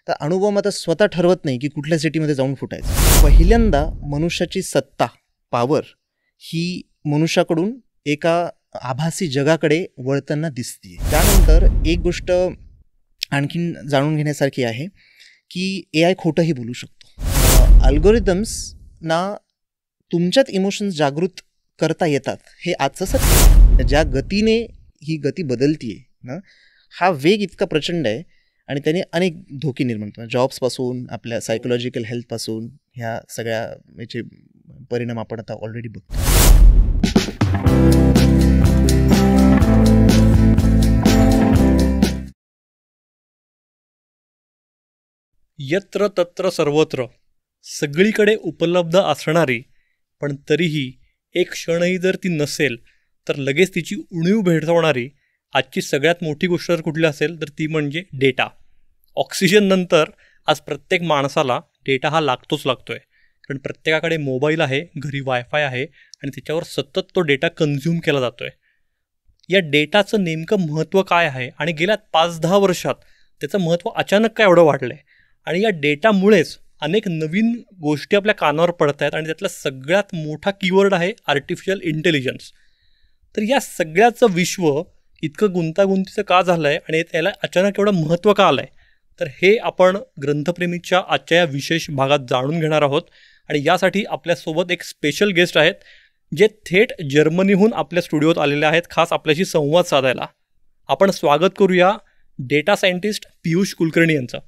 तर अणुबॉम्ब आता स्वतः ठरवत नाही की कुठल्या सिटीमध्ये जाऊन फुटायचं. पहिल्यांदा मनुष्याची सत्ता, पॉवर ही मनुष्याकडून एका आभासी जगाकडे वळताना दिसते. त्यानंतर एक गोष्ट आणखीन जाणून घेण्यासारखी आहे की AI खोटंही बोलू शकतो. अल्गोरिदम्सना तुमच्यात इमोशन्स जागृत करता येतात हे आजचं सत्य. ज्या गतीने ही गती बदलतीये ना, हा वेग इतका प्रचंड आहे आणि त्याने अनेक धोके निर्माण होतात. जॉब्सपासून आपल्या सायकोलॉजिकल हेल्थपासून ह्या सगळ्या याचे परिणाम आपण आता ऑलरेडी बघतो. यत्र तत्र सर्वत्र सगळीकडे उपलब्ध असणारी पण तरीही एक क्षणही जर ती नसेल तर लगेच तिची उणीव भेडसावणारी आजची सगळ्यात मोठी गोष्ट जर कुठली असेल तर ती म्हणजे डेटा. ऑक्सिजन नंतर आज प्रत्येक माणसाला डेटा हा लागतोय. कारण प्रत्येकाकडे मोबाईल आहे, घरी वायफाय आहे आणि त्याच्यावर सतत तो डेटा कन्झ्युम केला जातोय. या डेटाचं नेमकं महत्त्व काय आहे आणि गेल्या 5-10 वर्षात त्याचं महत्त्व अचानक काय एवढं वाढलं आहे आणि या डेटामुळेच अनेक नवीन गोष्टी आपल्या कानावर पडत आहेत आणि त्यातला सगळ्यात मोठा कीवर्ड आहे आर्टिफिशियल इंटेलिजन्स. तर या सगळ्याचं विश्व इतकं गुंतागुंतीचं का झालं आहे आणि त्याला अचानक एवढं महत्त्व का आलं आहे, तर हे आपण ग्रंथप्रेमीच्या आजच्या या विशेष भागात जाणून घेणार आहोत. आणि यासाठी आपल्यासोबत एक स्पेशल गेस्ट आहेत जे थेट जर्मनीहून आपल्या स्टुडिओत आलेले आहेत खास आपल्याशी संवाद साधायला. आपण स्वागत करूया डेटा सायंटिस्ट पियुष कुलकर्णी यांचं.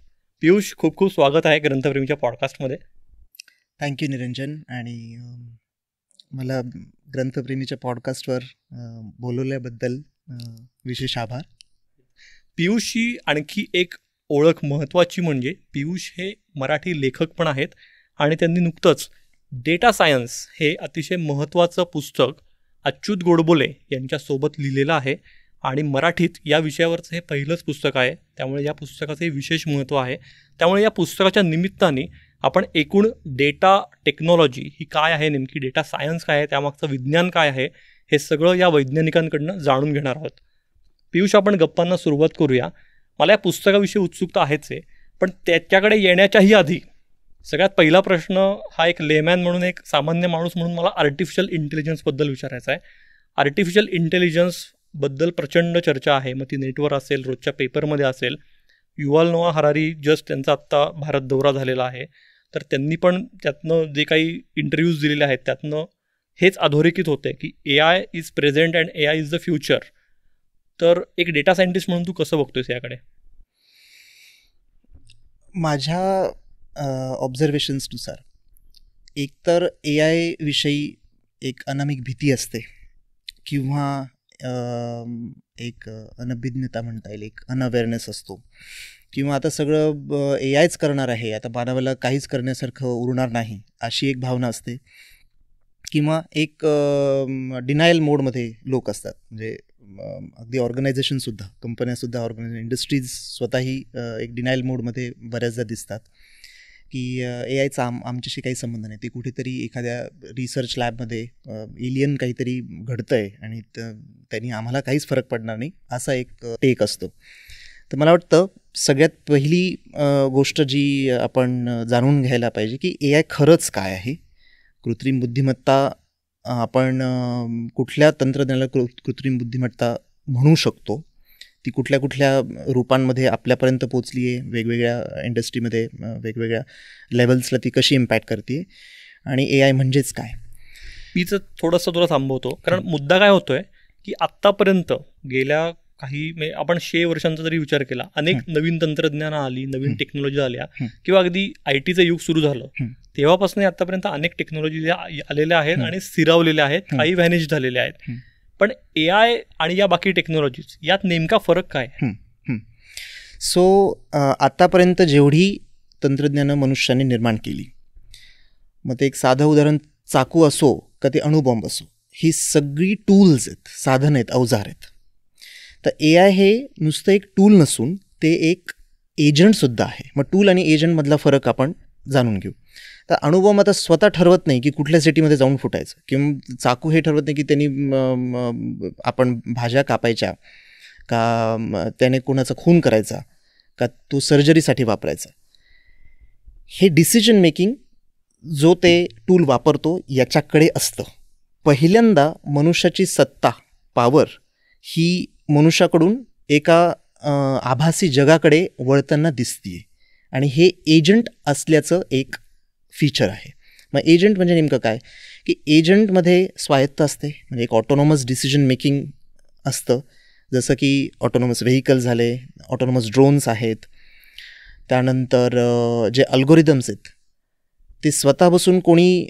पियुष, खूप खूप स्वागत आहे ग्रंथप्रेमीच्या पॉडकास्टमध्ये. थँक्यू निरंजन. आणि मला ग्रंथप्रेमीच्या पॉडकास्टवर बोलवल्याबद्दल विशेष आभार. पियुषची आणखी एक ओळख महत्त्वाची म्हणजे पियुष हे मराठी लेखक पण आहेत आणि त्यांनी नुकतंच डेटा सायन्स हे अतिशय महत्त्वाचं पुस्तक अच्युत गोडबोले यांच्यासोबत लिहिलेलं आहे आणि मराठीत या विषयावरचं हे पहिलंच पुस्तक आहे. त्यामुळे या पुस्तकाचं हे विशेष महत्त्व आहे. त्यामुळे या पुस्तकाच्या निमित्ताने आपण एकूण डेटा टेक्नॉलॉजी ही काय आहे, नेमकी डेटा सायन्स काय आहे, त्यामागचं विज्ञान काय आहे, हे सगळं या वैज्ञानिकांकडनं जाणून घेणार आहोत. पियुष, आपण गप्पांना सुरुवात करूया. मला या पुस्तकाविषयी उत्सुकता आहेच आहे, पण त्याच्याकडे येण्याच्याही आधी सगळ्यात पहिला प्रश्न हा एक लेमॅन म्हणून, एक सामान्य माणूस म्हणून मला आर्टिफिशियल इंटेलिजन्सबद्दल विचारायचा आहे. आर्टिफिशियल इंटेलिजन्सबद्दल प्रचंड चर्चा आहे, मग ती नेटवर असेल, रोजच्या पेपरमध्ये असेल. युval नोआ हरारी जस्ट त्यांचा आत्ता भारत दौरा झालेला आहे, तर त्यांनी पण त्यातनं जे काही इंटरव्ह्यूज दिलेले आहेत त्यातनं हेच अधोरेखित होते की AI is present and AI is the future. तर एक डेटा सायंटिस्ट म्हणून तू कसं बघतोयस याकडे? माझ्या ऑब्झर्वेशन्सनुसार एकतर AI विषयी एक अनामिक भीती असते किंवा एक अनभिज्ञता म्हणता येईल, एक अनअवेअरनेस असतो, किंवा आता सगळं AIच करणार आहे, आता मानवाला काहीच करण्यासारखं उरणार नाही अशी एक भावना असते. किंवा एक डिनायल मोडमध्ये लोक असतात. म्हणजे अगदी ऑर्गनायझेशनसुद्धा, कंपन्यासुद्धा, इंडस्ट्रीज स्वतःही एक डिनायल मोडमध्ये बऱ्याचदा दिसतात की AIचा आमच्याशी काही संबंध नाही, ते कुठेतरी एखाद्या रिसर्च लॅबमध्ये एलियन काहीतरी घडतं आहे आणि त्यांनी आम्हाला काहीच फरक पडणार नाही, असा एक टेक असतो. तर मला वाटतं सगळ्यात पहिली गोष्ट जी आपण जाणून घ्यायला पाहिजे की AI खरंच काय आहे. कृत्रिम बुद्धिमत्ता, आपण कुठल्या तंत्रज्ञानाला कृत्रिम बुद्धिमत्ता म्हणू शकतो, ती कुठल्या कुठल्या रूपांमध्ये आपल्यापर्यंत पोचली आहे, वेगवेगळ्या इंडस्ट्रीमध्ये वेगवेगळ्या लेवल्सला ती कशी इम्पॅक्ट करते, आणि AI म्हणजेच काय. मीच थोडंसं तुला थांबवतो, कारण मुद्दा काय होतोय की आत्तापर्यंत गेल्या काही आपण 100 वर्षांचा जरी विचार केला, अनेक नवीन तंत्रज्ञान आली, नवीन टेक्नॉलॉजी आल्या, किंवा अगदी IT चं युग सुरू झालं तेव्हापासून आतापर्यंत अनेक टेक्नॉलॉजी आलेल्या आहेत आणि स्थिरावलेल्या आहेत, काही व्हॅनिश झालेल्या आहेत. पण AI आणि या बाकी टेक्नॉलॉजीज यात नेमका फरक काय? सो आतापर्यंत जेवढी तंत्रज्ञानं मनुष्याने निर्माण केली, मग ते एक साधं उदाहरण चाकू असो का ते अणुबॉम्ब असो, ही सगळी टूल्स आहेत, साधन आहेत, अवजार आहेत. तर AI हे नुसतं एक टूल नसून ते एक एजंटसुद्धा आहे. मग टूल आणि एजंटमधला फरक आपण जाणून घेऊ. तर अणुबॉम्ब आता स्वतः ठरवत नाही की कुठल्या सिटीमध्ये जाऊन फुटायचं, किंवा चाकू हे ठरवत नाही की त्यांनी आपण भाज्या कापायच्या का, त्याने कोणाचा खून करायचा का, तो सर्जरीसाठी वापरायचा. हे डिसिजन मेकिंग जो ते टूल वापरतो याच्याकडे असतं. पहिल्यांदा मनुष्याची सत्ता, पॉवर ही मनुष्याकडून एका आभासी जगाकडे वळताना दिसतीये आणि हे एजंट असल्याचं एक फीचर आहे. मग एजंट म्हणजे नेमकं काय की एजंटमध्ये स्वायत्त असते, म्हणजे एक ऑटोनॉमस डिसिजन मेकिंग असतं, जसं की ऑटोनॉमस व्हेकल झाले, ऑटोनॉमस ड्रोन्स आहेत. त्यानंतर जे अल्गोरिदम्स आहेत ते स्वतः बसून कोणी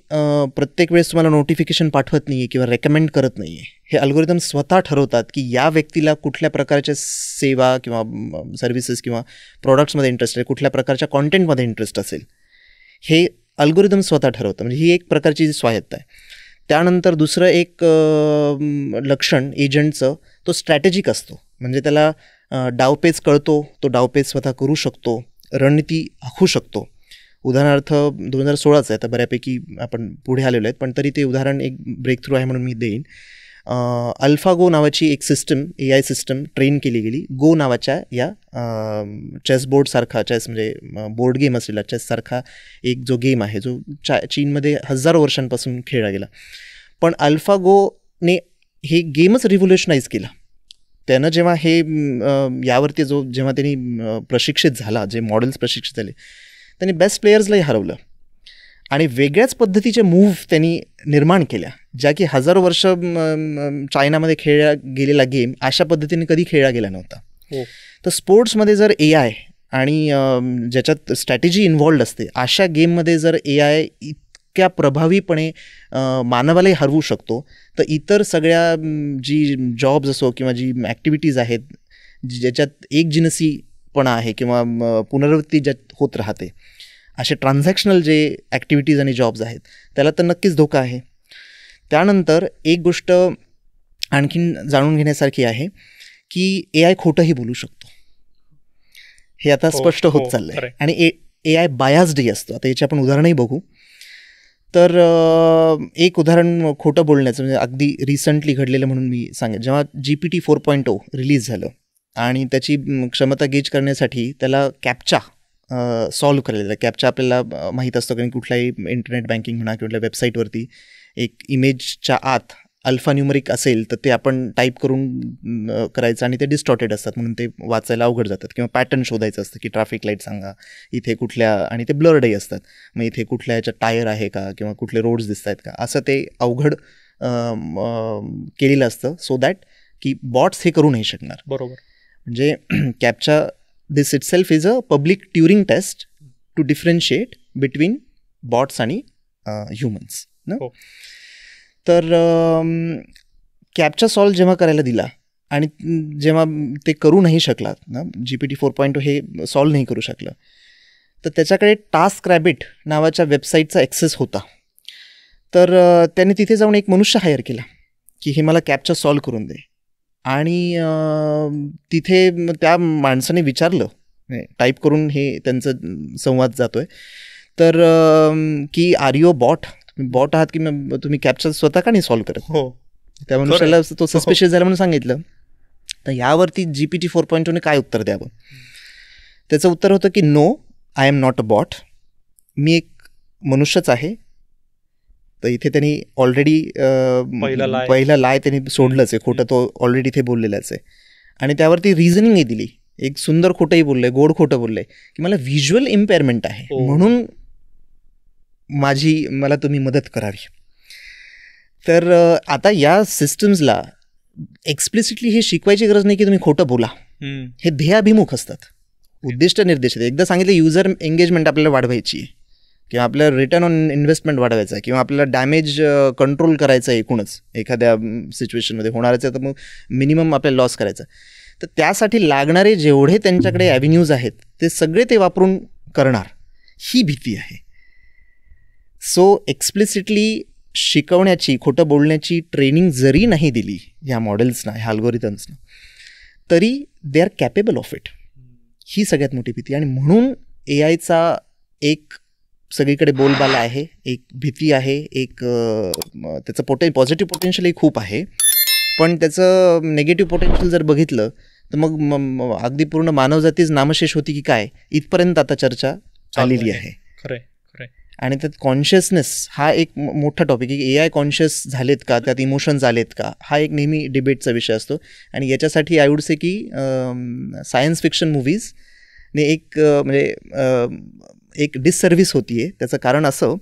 प्रत्येक वेळेस तुम्हाला नोटिफिकेशन पाठवत नाही आहे किंवा रेकमेंड करत नाही आहे. हे अल्गोरिदम स्वतः ठरवतात की या व्यक्तीला कुठल्या प्रकारच्या सेवा किंवा सर्व्हिसेस किंवा प्रॉडक्ट्समध्ये इंटरेस्ट आहे, कुठल्या प्रकारच्या कॉन्टेंटमध्ये इंटरेस्ट असेल, हे अल्गोरिदम स्वतः ठरवतं. म्हणजे ही एक प्रकारची स्वायत्त आहे. त्यानंतर दुसरं एक लक्षण एजंटचं, तो स्ट्रॅटेजिक असतो. म्हणजे त्याला डावपेच कळतो, तो डावपेच स्वतः करू शकतो, रणनीती आखू शकतो. उदाहरणार्थ 2016चं आहे, आता बऱ्यापैकी आपण पुढे आलेलो आहेत, पण तरी ते उदाहरण एक ब्रेक थ्रू आहे म्हणून मी देईन. अल्फागो नावाची एक सिस्टम, AI सिस्टम ट्रेन केली गेली गो नावाच्या या चेसबोर्डसारखा, चेस म्हणजे बोर्ड गेम असलेला चेससारखा एक जो गेम आहे, जो चीनमध्ये हजारो वर्षांपासून खेळला गेला. पण अल्फागोने हे गेमच रिव्होल्युशनाइज केला. त्यानं जेव्हा हे यावरती जेव्हा त्यांनी प्रशिक्षित झाला, जे मॉडेल्स प्रशिक्षित झाले, त्यांनी बेस्ट प्लेयर्सलाही हरवलं आणि वेगळ्याच पद्धतीचे मूव्ह त्यांनी निर्माण केल्या, ज्या की हजारो वर्ष चायनामध्ये खेळला गेलेला गेम अशा पद्धतीने कधी खेळला गेला नव्हता. तर स्पोर्ट्समध्ये जर AI आणि ज्याच्यात स्ट्रॅटेजी इन्व्हॉल्ड असते अशा गेममध्ये जर AI इतक्या प्रभावीपणे मानवालाही हरवू शकतो, तर इतर सगळ्या जी जॉब्स असो किंवा जी ॲक्टिव्हिटीज आहेत ज्याच्यात एकजिनसीपणा आहे किंवा पुनरावृत्ती ज्यात होत राहते, असे ट्रान्झॅक्शनल जे ॲक्टिव्हिटीज आणि जॉब्स आहेत त्याला तर नक्कीच धोका आहे. त्यानंतर एक गोष्ट आणखीन जाणून घेण्यासारखी आहे की AI खोटंही बोलू शकतो. हे आता स्पष्ट होत चाललं आहे. आणि AI बायास्डही असतो. आता याची आपण उदाहरणही बघू. तर एक उदाहरण खोटं बोलण्याचं म्हणजे अगदी रिसंटली घडलेलं म्हणून मी सांगेन. जेव्हा GPT 4.0 रिलीज झालं आणि त्याची क्षमता गेज करण्यासाठी त्याला कॅप्चा सॉल्व्ह करायला. कॅप्चा आपल्याला माहीत असतो कारण कुठल्याही इंटरनेट बँकिंग म्हणा किंवा वेबसाईटवरती एक इमेजच्या आत अल्फान्यूमरिक असेल तर ते आपण टाईप करून करायचं आणि ते डिस्टॉर्टेड असतात म्हणून ते वाचायला अवघड जातात. किंवा पॅटर्न शोधायचं असतं की ट्रॅफिक लाईट सांगा इथे कुठल्या, आणि ते ब्लर्डही असतात, मग इथे कुठल्या याच्या टायर आहे का किंवा कुठले रोड्स दिसत आहेत का, असं ते अवघड केलेलं असतं सो दॅट की बॉट्स हे करू नाही शकणार. बरोबर. म्हणजे captcha this itself is a public Turing test to differentiate between bots आणि ह्युमन्स ना. तर कॅप्चा सॉल्व जेव्हा करायला दिला आणि जेव्हा ते करू नाही शकला ना, GPT 4.0 हे सॉल्व नाही करू शकलं, तर त्याच्याकडे टास्क रॅबिट नावाच्या वेबसाईटचा ॲक्सेस होता. तर त्याने तिथे जाऊन एक मनुष्य हायर केला की हे मला कॅप्चा सॉल्व करून दे. आणि तिथे त्या माणसाने विचारलं, टाईप करून हे त्यांचं संवाद जातोय, तर की are you a bot, bot आहात की तुम्ही कॅप्चा स्वतः का नाही सॉल्व करत. त्या मनुष्याला तो सस्पिशियस झाला म्हणून सांगितलं. तर यावरती GPT 4.0ने काय उत्तर द्यावं. त्याचं उत्तर होतं की no, I am not a bot, मी एक मनुष्यच आहे. तर इथे त्यांनी ऑलरेडी पहिला लाय त्यांनी सोडलंच आहे, खोटं तो ऑलरेडी इथे बोललेलाच आहे. आणि त्यावरती रिझनिंगही दिली, एक सुंदर खोटंही बोललंय, गोड खोटं बोललंय की मला व्हिज्युअल इम्पेअरमेंट आहे म्हणून मला तुम्ही मदत करावी. तर आता या सिस्टम्सला एक्सप्लिसिटली हे शिकवायची गरज नाही की तुम्ही खोटं बोला. हे ध्येयाभिमुख असतात, उद्दिष्ट निर्देशित. एकदा सांगितलं युजर एंगेजमेंट आपल्याला वाढवायची आहे किंवा आपल्याला रिटर्न ऑन इन्व्हेस्टमेंट वाढवायचा आहे किंवा आपल्याला डॅमेज कंट्रोल करायचं आहे, एकूणच एखाद्या सिच्युएशनमध्ये होणारच आहे, तर मग मिनिमम आपल्याला लॉस करायचा. तर त्यासाठी लागणारे जेवढे त्यांच्याकडे ॲव्हेन्यूज आहेत ते सगळे ते वापरून करणार, ही भीती आहे. सो एक्सप्लिसिटली शिकवण्याची, खोटं बोलण्याची ट्रेनिंग जरी नाही दिली ह्या मॉडेल्सना, ह्या अल्गोरिथम्सना, तरी they are capable of it. ही सगळ्यात मोठी भीती. आणि म्हणून AIचा एक सगळीकडे बोलबाला आहे, एक भीती आहे, एक त्याचं पॉझिटिव्ह पोटेन्शियलही खूप आहे, पण त्याचं नेगेटिव्ह पोटेन्शियल जर बघितलं तर मग अगदी पूर्ण मानवजातीच नामशेष होती की काय, इथपर्यंत आता चर्चा आलेली आहे. खरंय खरंय. आणि त्यात कॉन्शियसनेस हा एक मोठा टॉपिक आहे की AI कॉन्शियस झालेत का, त्यात इमोशन्स आलेत का, हा एक नेहमी डिबेटचा विषय असतो. आणि याच्यासाठी आय वुड से की सायन्स फिक्शन मूव्हीजने एक एक डिससर्व्हिस होती आहे. त्याचं कारण असं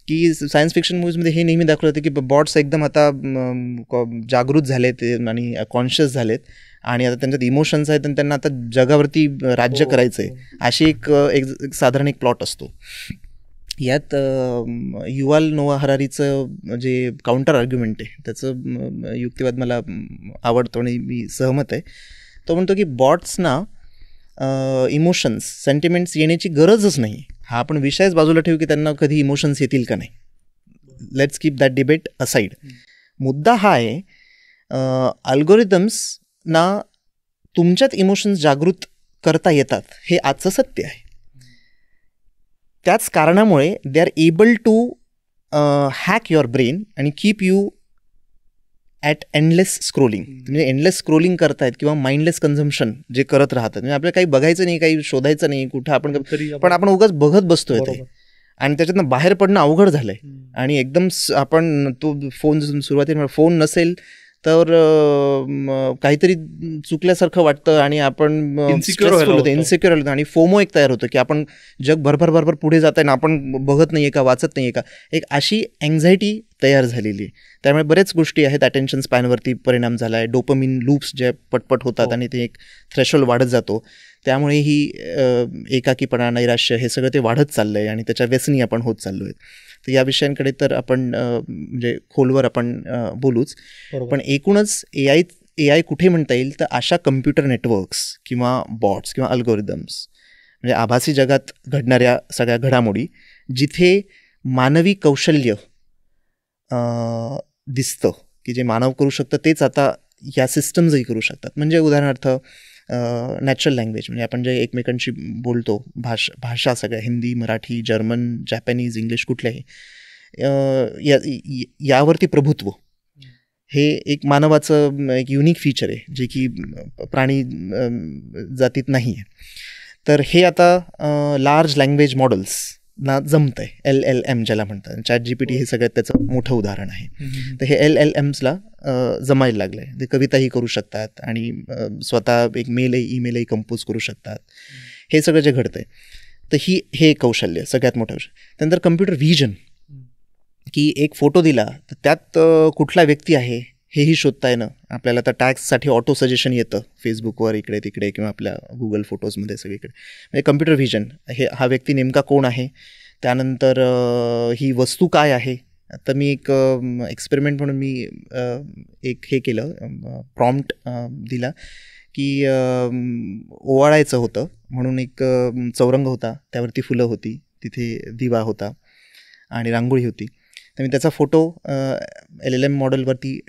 की सायन्स फिक्शन मूव्हीजमध्ये हे नेहमी दाखवलं होतं की बॉट्स एकदम आता जागृत झालेत आणि कॉन्शियस झालेत आणि आता त्यांच्यात इमोशन्स आहेत आणि त्यांना आता जगावरती राज्य करायचं आहे, अशी एक साधारण एक प्लॉट असतो. यात युवाल नोआ हरारीचं जे काउंटर आर्ग्युमेंट आहे त्याचं युक्तिवाद मला आवडतो आणि मी सहमत आहे. तो म्हणतो की बॉट्सना इमोशन्स सेंटिमेंट्स येण्याची गरजच नाही. हा आपण विषयच बाजूला ठेवू की त्यांना कधी इमोशन्स येतील का नाही. Let's keep that debate aside. मुद्दा हा आहे अल्गोरिदम्सना तुमच्यात इमोशन्स जागृत करता येतात हे आजचं सत्य आहे. त्याच कारणामुळे they are able to hack your brain आणि keep you at endless scrolling. म्हणजे एंडलेस स्क्रोलिंग करतायत किंवा माइंडलेस कन्झम्पशन जे करत राहतात. म्हणजे आपल्याला काही बघायचं नाही, काही शोधायचं नाही कुठं आपण, पण आपण उगाच बघत बसतोय ते आणि त्याच्यातनं बाहेर पडणं अवघड झालंय. आणि एकदम आपण तो फोन सुरुवातीला फोन नसेल तर काहीतरी चुकल्यासारखं वाटतं आणि आपण इन्सिक्युअर होतो आणि फोमो एक तयार होतं की आपण जग भरभर पुढे जात आहे ना, आपण बघत नाही आहे का, वाचत नाही आहे का, एक अशी अँझायटी तयार झालेली आहे. त्यामुळे बऱ्याच गोष्टी आहेत, अटेन्शन स्पॅनवरती परिणाम झाला आहे. डोपामिन लूप्स जे पटपट होतात आणि ते एक थ्रेशोल्ड वाढत जातो, त्यामुळे ही एकाकीपणा, नैराश्य हे सगळं ते वाढत चाललं आहे आणि त्याच्या व्यसनी आपण होत चाललो आहे. तर या विषयांकडे तर आपण म्हणजे खोलवर आपण बोलूच. पण एकूणच AI कुठे म्हणता येईल तर अशा कम्प्युटर नेटवर्क्स किंवा बॉट्स किंवा अल्गोरिदम्स म्हणजे आभासी जगात घडणाऱ्या सगळ्या घडामोडी जिथे मानवी कौशल्य दिसतं की जे मानव करू शकतं तेच आता या सिस्टम्सही करू शकतात. म्हणजे उदाहरणार्थ नॅचरल लँग्वेज म्हणजे आपण जे एकमेकांशी बोलतो, भाषा सगळ्या Hindi, Marathi, German, Japanese, English कुठल्याही यावरती प्रभुत्व हे एक मानवाचं एक युनिक फीचर आहे जे की प्राणी जातीत नाही आहे. तर हे आता लार्ज लँग्वेज मॉडेल्स ना जमतं आहे. LLM ज्याला म्हणतात, ChatGPT हे सगळ्यात त्याचं मोठं उदाहरण आहे. तर हे LLMsला जमायला लागलं आहे. ते कविताही करू शकतात आणि स्वतः एक ईमेलही कंपोज करू शकतात. हे सगळं जे घडतं आहे तर हे कौशल्य सगळ्यात मोठं. त्यानंतर कम्प्युटर व्हिजन की एक फोटो दिला तर त्यात कुठला व्यक्ती आहे हेही शोधता येणं आपल्याला. तर टॅग्ससाठी ऑटो सजेशन येतं फेसबुकवर इकडे तिकडे किंवा आपल्या गुगल फोटोजमध्ये सगळीकडे. म्हणजे कम्प्युटर व्हिजन हा व्यक्ती नेमका कोण आहे, त्यानंतर ही वस्तू काय आहे. तर मी एक एक्सपेरिमेंट म्हणून मी एक हे केलं, प्रॉम्प्ट दिला की ओवाळायचं होतं म्हणून एक चौरंग होता, त्यावरती फुलं होती, तिथे दिवा होता आणि रांगोळी होती. तर मी त्याचा फोटो LLM मॉडेलवरती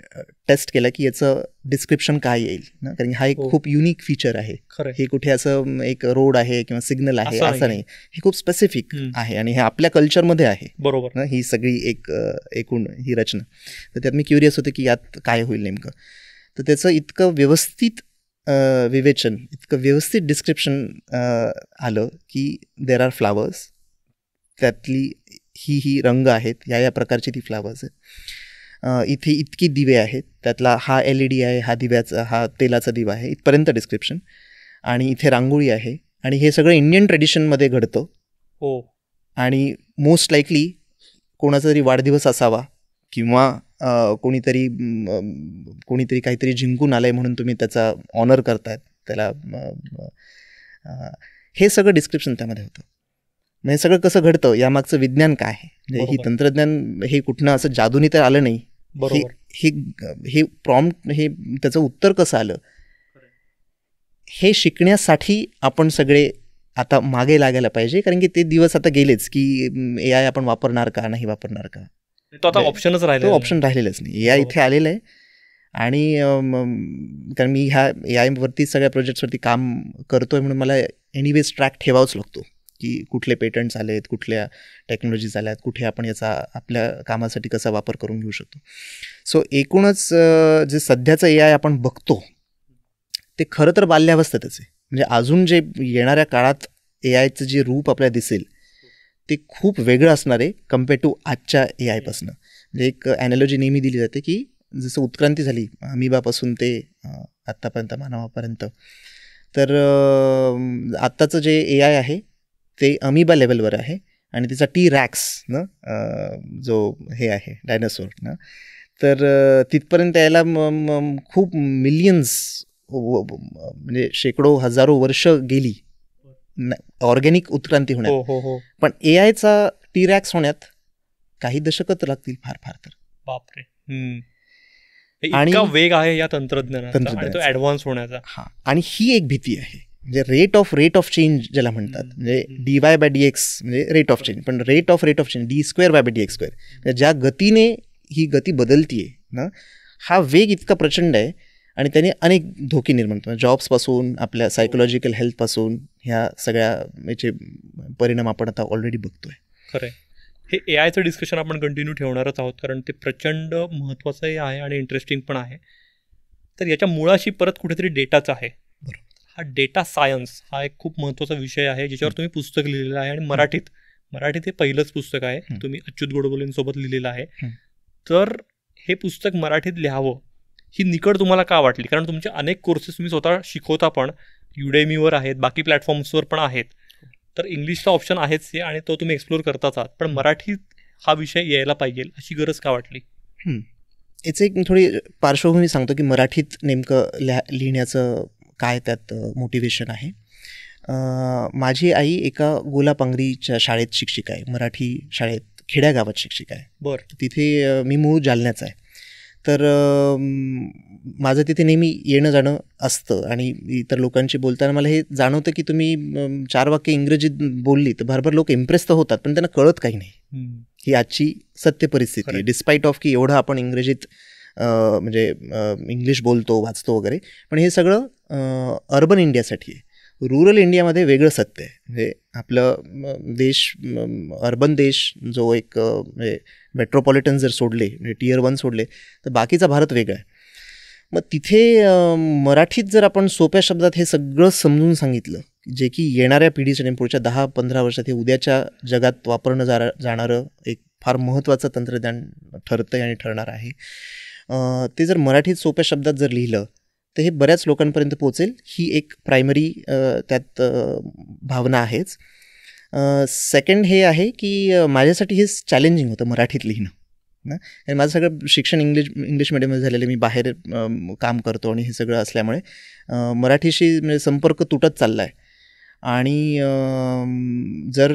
टेस्ट केला की याचं डिस्क्रिप्शन काय येईल ना, कारण हा एक खूप युनिक फीचर आहे. हे कुठे असं एक रोड आहे किंवा सिग्नल आहे असं नाही, हे खूप स्पेसिफिक आहे आणि हे आपल्या कल्चरमध्ये आहे. बरोबर ना, ही सगळी एक एकूण ही रचना. तर त्यात मी क्युरियस होते की यात काय होईल नेमकं. तर त्याचं इतकं व्यवस्थित विवेचन, इतकं व्यवस्थित डिस्क्रिप्शन आलं की देर आर फ्लावर्स, त्यातली ही रंग आहेत, या प्रकारची ती फ्लावर्स आहेत. इथे इतकी दिवे आहेत, त्यातला हा LED आहे, हा दिव्याचा, हा तेलाचा दिवा आहे, इथपर्यंत डिस्क्रिप्शन. आणि इथे रांगोळी आहे आणि हे सगळं इंडियन ट्रेडिशनमध्ये घडतं. हो. आणि मोस्ट लाईकली कोणाचा तरी वाढदिवस असावा किंवा कोणीतरी काहीतरी जिंकून आलंय म्हणून तुम्ही त्याचा ऑनर करतायत त्याला. हे सगळं डिस्क्रिप्शन त्यामध्ये होतं. म्हणजे सगळं कसं घडतं यामागचं विज्ञान काय आहे, म्हणजे ही तंत्रज्ञान हे कुठनं असं जादूनी तर आलं नाही. हे प्रॉम्प्ट, हे त्याचं उत्तर कसं आलं हे शिकण्यासाठी आपण सगळे आता मागे लागायला पाहिजे. कारण की ते दिवस आता गेलेच की AI आपण वापरणार का, नाही वापरणार का, तो आता ऑप्शनच राहिला, तो ऑप्शन राहिलेलाच नाही. AI इथे आलेलं आहे. आणि कारण मी ह्या AI वरती सगळ्या प्रोजेक्ट्सवरती काम करतोय म्हणून मला एनिवेज ट्रॅक ठेवावाच लागतो की कुठले पेटंट्स आलेत, कुठल्या टेक्नॉलॉजीज आल्यात, कुठे आपण याचा आपल्या कामासाठी कसा वापर करून घेऊ शकतो. सो एकूणच जे सध्याचं AI आपण बघतो ते खरं तर बाल्यावस्थेतच आहे. म्हणजे अजून जे येणाऱ्या काळात AIचं जे रूप आपल्याला दिसेल ते खूप वेगळं असणार आहे कम्पेअर टू आजच्या ए आयपासनं. म्हणजे एक ॲनॉलॉजी नेहमी दिली जाते की जसं उत्क्रांती झाली अमिबापासून ते आत्तापर्यंत मानवापर्यंत, तर आत्ताचं जे ए आय आहे ते अमिबा लेवलवर आहे आणि तिचा T-Rex ना जो हे आहे डायनासोर ना, तर तिथपर्यंत यायला खूप मिलियन्स म्हणजे शेकडो हजारो वर्ष गेली ऑर्गॅनिक उत्क्रांती होण्यात. पण ए आयचा T-Rex होण्यात काही दशकच लागतील फार फार तर. बापरे. इतका वेग आहे या तंत्रज्ञानाचा आणि तो ॲडव्हान्स होण्याचा. हा, आणि ही एक भीती आहे, म्हणजे रेट ऑफ चेंज ज्याला म्हणतात, म्हणजे dy/dx म्हणजे रेट ऑफ चेंज, पण रेट ऑफ चेंज d²/dx², म्हणजे ज्या गतीने ही गती बदलतीये ना, हा वेग इतका प्रचंड आहे आणि त्याने अनेक धोके निर्माण होतात. जॉब्सपासून आपल्या सायकोलॉजिकल हेल्थपासून ह्या सगळ्या याचे परिणाम आपण आता ऑलरेडी बघतोय. खरं, हे ए आयचं डिस्कशन आपण कंटिन्यू ठेवणारच आहोत, कारण ते प्रचंड महत्त्वाचंही आहे आणि इंटरेस्टिंग पण आहे. तर याच्या मुळाशी परत कुठेतरी डेटाच आहे. बरोबर. हा डेटा सायन्स हा एक खूप महत्त्वाचा विषय आहे, ज्याच्यावर तुम्ही पुस्तक लिहिलेलं आहे आणि मराठीत हे पहिलंच पुस्तक आहे, तुम्ही अच्युत गोडबोलेंसोबत लिहिलेलं आहे. तर हे पुस्तक मराठीत लिहावं ही निकड तुम्हाला का वाटली? कारण तुमचे अनेक कोर्सेस तुम्ही स्वतः शिकवता पण, युडेमीवर आहेत, बाकी प्लॅटफॉर्म्सवर पण आहेत, तर इंग्लिशचा ऑप्शन आहेच आहे आणि तो तुम्ही एक्सप्लोर करताच आहात, पण मराठीत हा विषय यायला पाहिजे अशी गरज का वाटली? याचं एक थोडी पार्श्वभूमी सांगतो की मराठीत नेमकं लिहिण्याचं काय त्यात मोटिवेशन आहे. माझी आई एका गोलापांगरीच्या शाळेत शिक्षिका आहे, मराठी शाळेत, खेड्यागावात शिक्षिका आहे. बरं. तिथे मी मूळ जालन्याचा आहे, तर माझं तिथे नेहमी येणं जाणं असतं आणि इतर लोकांशी बोलताना मला हे जाणवतं की तुम्ही 4 वाक्य इंग्रजीत बोलली तर भरभर लोक इम्प्रेस तर होतात, पण त्यांना कळत काही नाही. ही आजची सत्य परिस्थिती आहे. डिस्पाईट ऑफ की एवढं आपण इंग्रजीत म्हणजे इंग्लिश बोलतो, वाचतो वगैरे, पण हे सगळं अर्बन इंडियासाठी आहे. रुरल इंडियामध्ये वेगळं सत्य आहे. म्हणजे आपलं देश, अर्बन देश जो एक म्हणजे मेट्रोपॉलिटन जर सोडले, म्हणजे Tier 1 सोडले, तर बाकीचा भारत वेगळा आहे. मग तिथे मराठीत जर आपण सोप्या शब्दात हे सगळं समजून सांगितलं, जे की येणाऱ्या पिढीसाठी पुढच्या 10-15 वर्षात हे उद्याच्या जगात वापरणं जाणारं एक फार महत्त्वाचं तंत्रज्ञान ठरतं आणि ठरणार आहे, ते जर मराठीत सोप्या शब्दात जर लिहिलं तर हे बऱ्याच लोकांपर्यंत पोचेल. ही एक प्रायमरी त्यात भावना आहेच. सेकंड हे आहे की माझ्यासाठी हे चॅलेंजिंग होतं मराठीत लिहिणं ना, आणि माझं सगळं शिक्षण इंग्लिश मिडियममध्ये झालेलं, मी बाहेर काम करतो आणि हे सगळं असल्यामुळे मराठीशी म्हणजे संपर्क तुटत चालला आहे. आणि जर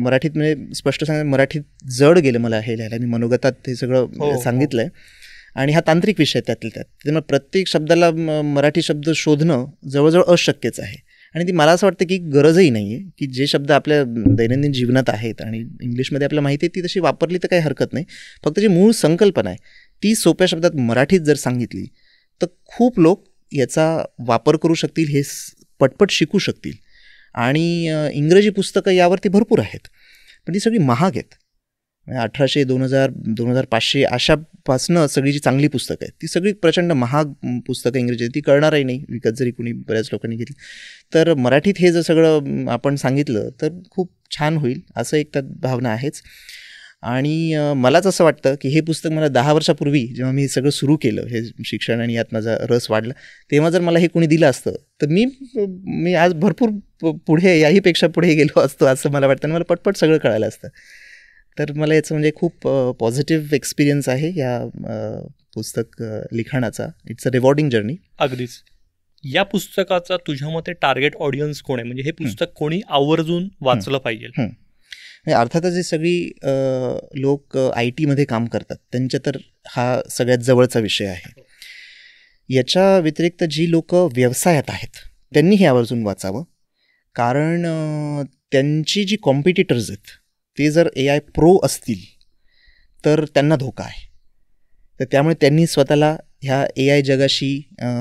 मराठीत म्हणजे स्पष्ट सांगायचं, मराठीत जड गेलं मला हे लिहायला. मी मनोगतात हे सगळं सांगितलं आहे आणि हा तांत्रिक विषय त्यातल्या त्यात, त्यामुळे प्रत्येक शब्दाला मराठी शब्द शोधणं जवळजवळ अशक्यच आहे. आणि ती मला असं वाटतं की गरजही नाही आहे, की जे शब्द आपल्या दैनंदिन जीवनात आहेत आणि इंग्लिशमध्ये आपल्याला माहिती आहे ती तशी वापरली तर काही हरकत नाही. फक्त जी मूळ संकल्पना आहे ती सोप्या शब्दात मराठीत जर सांगितली तर खूप लोक याचा वापर करू शकतील, हे पटपट शिकू शकतील. आणि इंग्रजी पुस्तकं यावरती भरपूर आहेत, पण ती सगळी महाग आहेत. 1800, 2000, 2500 अशापासनं सगळी जी चांगली पुस्तकं आहेत ती सगळी प्रचंड महाग पुस्तकं इंग्रजी, ती कळणारही नाही विकत जरी कुणी बऱ्याच लोकांनी घेतली. तर मराठीत हे जर सगळं आपण सांगितलं तर खूप छान होईल, असं एक त्यात भावना आहेच. आणि मलाच असं वाटतं की हे पुस्तक मला 10 वर्षापूर्वी जेव्हा मी सगळं सुरू केलं, हे शिक्षण आणि यात माझा रस वाढला, तेव्हा जर मला हे कोणी दिलं असतं तर मी आज भरपूर पुढे, याहीपेक्षा पुढे गेलो असतो असं मला वाटतं आणि मला पटपट सगळं कळालं असतं. तर मला याचं म्हणजे खूप पॉझिटिव्ह एक्सपिरियन्स आहे या पुस्तक लिखाणाचा. It's a rewarding journey. अगदीच. या पुस्तकाचा तुझ्या मते टार्गेट ऑडियन्स कोण आहे? म्हणजे हे पुस्तक कोणी आवर्जून वाचलं पाहिजे? अर्थातच जे सगळी लोक IT मध्ये काम करतात त्यांच्या तर हा सगळ्यात जवळचा विषय आहे. याच्या व्यतिरिक्त जी लोक व्यवसायात आहेत त्यांनी हे आवर्जून वाचावं, कारण त्यांची जी कॉम्पिटिटर्स आहेत ते जर AI प्रो असतील तर त्यांना धोका आहे. तर त्यामुळे त्यांनी स्वतःला ह्या AI जगाशी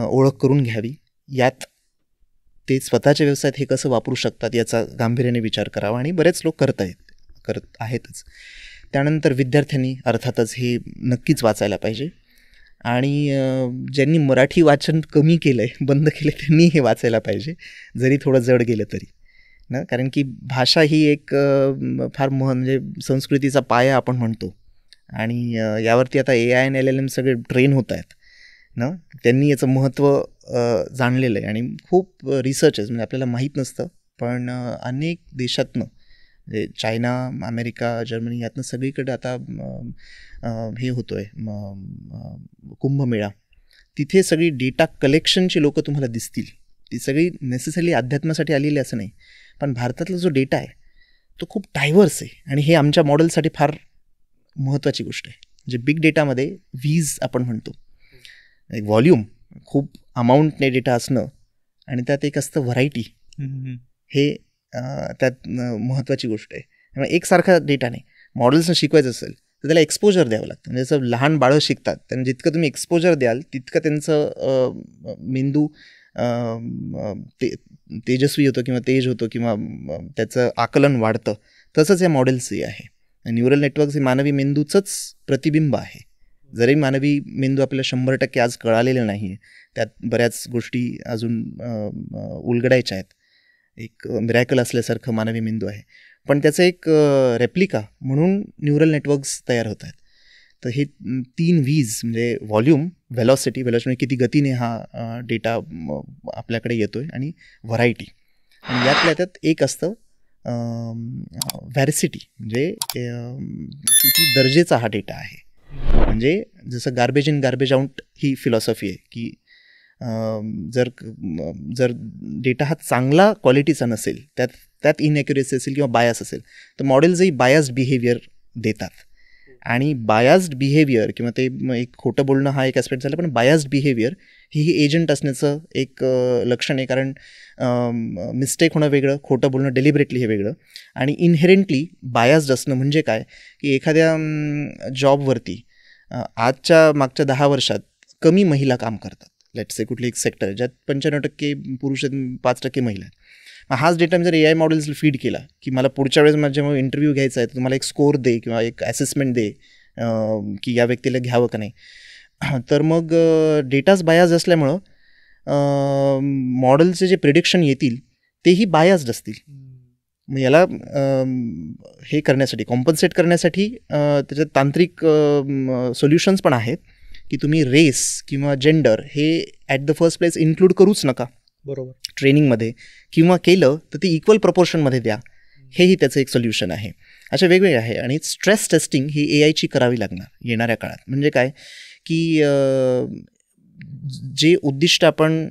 ओळख करून घ्यावी. यात ते स्वतःच्या व्यवसायात हे कसं वापरू शकतात याचा गांभीर्याने विचार करावा, आणि बरेच लोक करत आहेतच. त्यानंतर विद्यार्थ्यांनी अर्थातच हे नक्कीच वाचायला पाहिजे. आणि ज्यांनी मराठी वाचन कमी केलं आहे, बंद केलं, त्यांनी हे वाचायला पाहिजे, जरी थोडं जड गेलं तरी. ना, कारण की भाषा ही एक फार म्हणजे संस्कृतीचा पाया आपण म्हणतो. आणि यावरती आता AI आणि LLM सगळे ट्रेन होत आहेत ना. त्यांनी याचं महत्त्व जाणलेलं आहे आणि खूप रिसर्च आहे, म्हणजे आपल्याला माहीत नसतं, पण अनेक देशातनं म्हणजे चायना, अमेरिका, जर्मनी यातनं सगळीकडे आता हे होतो आहे कुंभमेळा. तिथे सगळी डेटा कलेक्शनची लोकं तुम्हाला दिसतील. ती सगळी नेसेसरी अध्यात्मासाठी आलेली असं नाही, पण भारतातला जो डेटा आहे तो खूप डायव्हर्स आहे आणि हे आमच्या मॉडेलसाठी फार महत्त्वाची गोष्ट आहे. म्हणजे बिग डेटामध्ये वीज आपण म्हणतो, एक व्हॉल्यूम, खूप अमाऊंटने डेटा असणं आणि त्यात एक असतं व्हरायटी, हे त्यात महत्त्वाची गोष्ट आहे. त्यामुळे एकसारखा डेटा नाही. मॉडेल्सनं शिकवायचं असेल तर त्याला एक्सपोजर द्यावं लागतं. म्हणजे जसं लहान बाळं शिकतात, त्यांना जितकं तुम्ही एक्सपोजर द्याल तितकं त्यांचं मेंदू तेजस्वी होतं किंवा तेज होतं किंवा त्याचं आकलन वाढतं. तसंच या मॉडेल्सही आहे. न्यूरल नेटवर्क्स हे मानवी मेंदूचंच प्रतिबिंब आहे. जरी मानवी मेंदू आपल्याला 100% आज कळालेलं नाही आहे, त्यात बऱ्याच गोष्टी अजून उलगडायच्या आहेत. एक मिरॅकल असल्यासारखं मानवी मेंदू आहे, पण त्याचं एक रेप्लिका म्हणून न्यूरल नेटवर्क्स तयार होत आहेत. तर हे 3 V's म्हणजे व्हॉल्यूम, व्हेलॉसिटी म्हणजे किती गतीने हा डेटा आपल्याकडे येतो आहे, आणि व्हरायटी. आणि यातल्या त्यात एक असतं व्हॅरिसिटी, म्हणजे किती दर्जेचा हा डेटा आहे. म्हणजे जसं garbage in garbage out he philosophy आहे की जर डेटा हा चांगला क्वालिटीचा नसेल, त्यात इनॲक्युरेसी असेल किंवा बायस असेल, तर मॉडेल्सही बायस्ड बिहेवियर देतात. आणि बायस्ड बिहेवियर किंवा ते एक खोटं बोलणं हा एक ॲस्पेक्ट झाला, पण बायस्ड बिहेवियर ही एजंट असण्याचं एक लक्षण आहे. कारण मिस्टेक होणं वेगळं, खोटं बोलणं डेलिबरेटली हे वेगळं. आणि इनहेरेंटली बायस्ड असणं म्हणजे काय की एखाद्या जॉबवरती आजच्या मागच्या 10 वर्षात कमी महिला काम करतात. लेट्स से कुठली एक सेक्टर ज्यात 95% पुरुष आहेत, 5% महिला आहेत. हाच डेटा जर AI मॉडेल्सला फीड केला की मला पुढच्या वेळेस जेव्हा इंटरव्ह्यू घ्यायचा आहे तर तुम्हाला एक स्कोर दे किंवा एक असेसमेंट दे की या व्यक्तीला घ्यावं का नाही, तर मग डेटाच बायाज असल्यामुळं मॉडेलचे जे प्रिडिक्शन येतील तेही बायाज्ड असतील. मग याला हे करण्यासाठी, कॉम्पन्सेट करण्यासाठी त्याच्यात तांत्रिक सोल्युशन्स पण आहेत की तुम्ही रेस किंवा जेंडर हे at the first place include करूच नका. बरोबर. ट्रेनिंगमध्ये, किंवा केलं तर ते इक्वल प्रपोर्शनमध्ये द्या. हेही त्याचं एक सोल्युशन आहे. अशा वेगवेगळे आहे. आणि स्ट्रेस टेस्टिंग ही AIची करावी लागणार येणाऱ्या काळात. म्हणजे काय की जे उद्दिष्ट आपण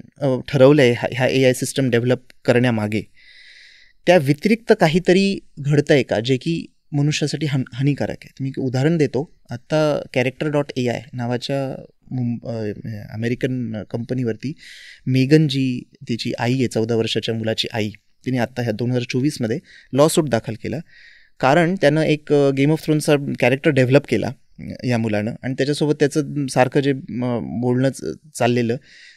ठरवलं आहे ह्या AI सिस्टम डेव्हलप करण्यामागे, त्या व्यतिरिक्त काहीतरी घडतं आहे का जे की मनुष्यासाठी हानिकारक आहे. मी उदाहरण देतो. आत्ता character.ai नावाच्या अमेरिकन कंपनीवरती मेगन जी तिची आई आहे, 14 वर्षाच्या मुलाची आई, तिने आत्ता ह्या 2024मध्ये लॉसूट दाखल केला. कारण त्यानं एक गेम ऑफ थ्रोन्सचा कॅरेक्टर डेव्हलप केला या मुलानं, आणि त्याच्यासोबत त्याचं सारखं जे बोलणं चाललेलं,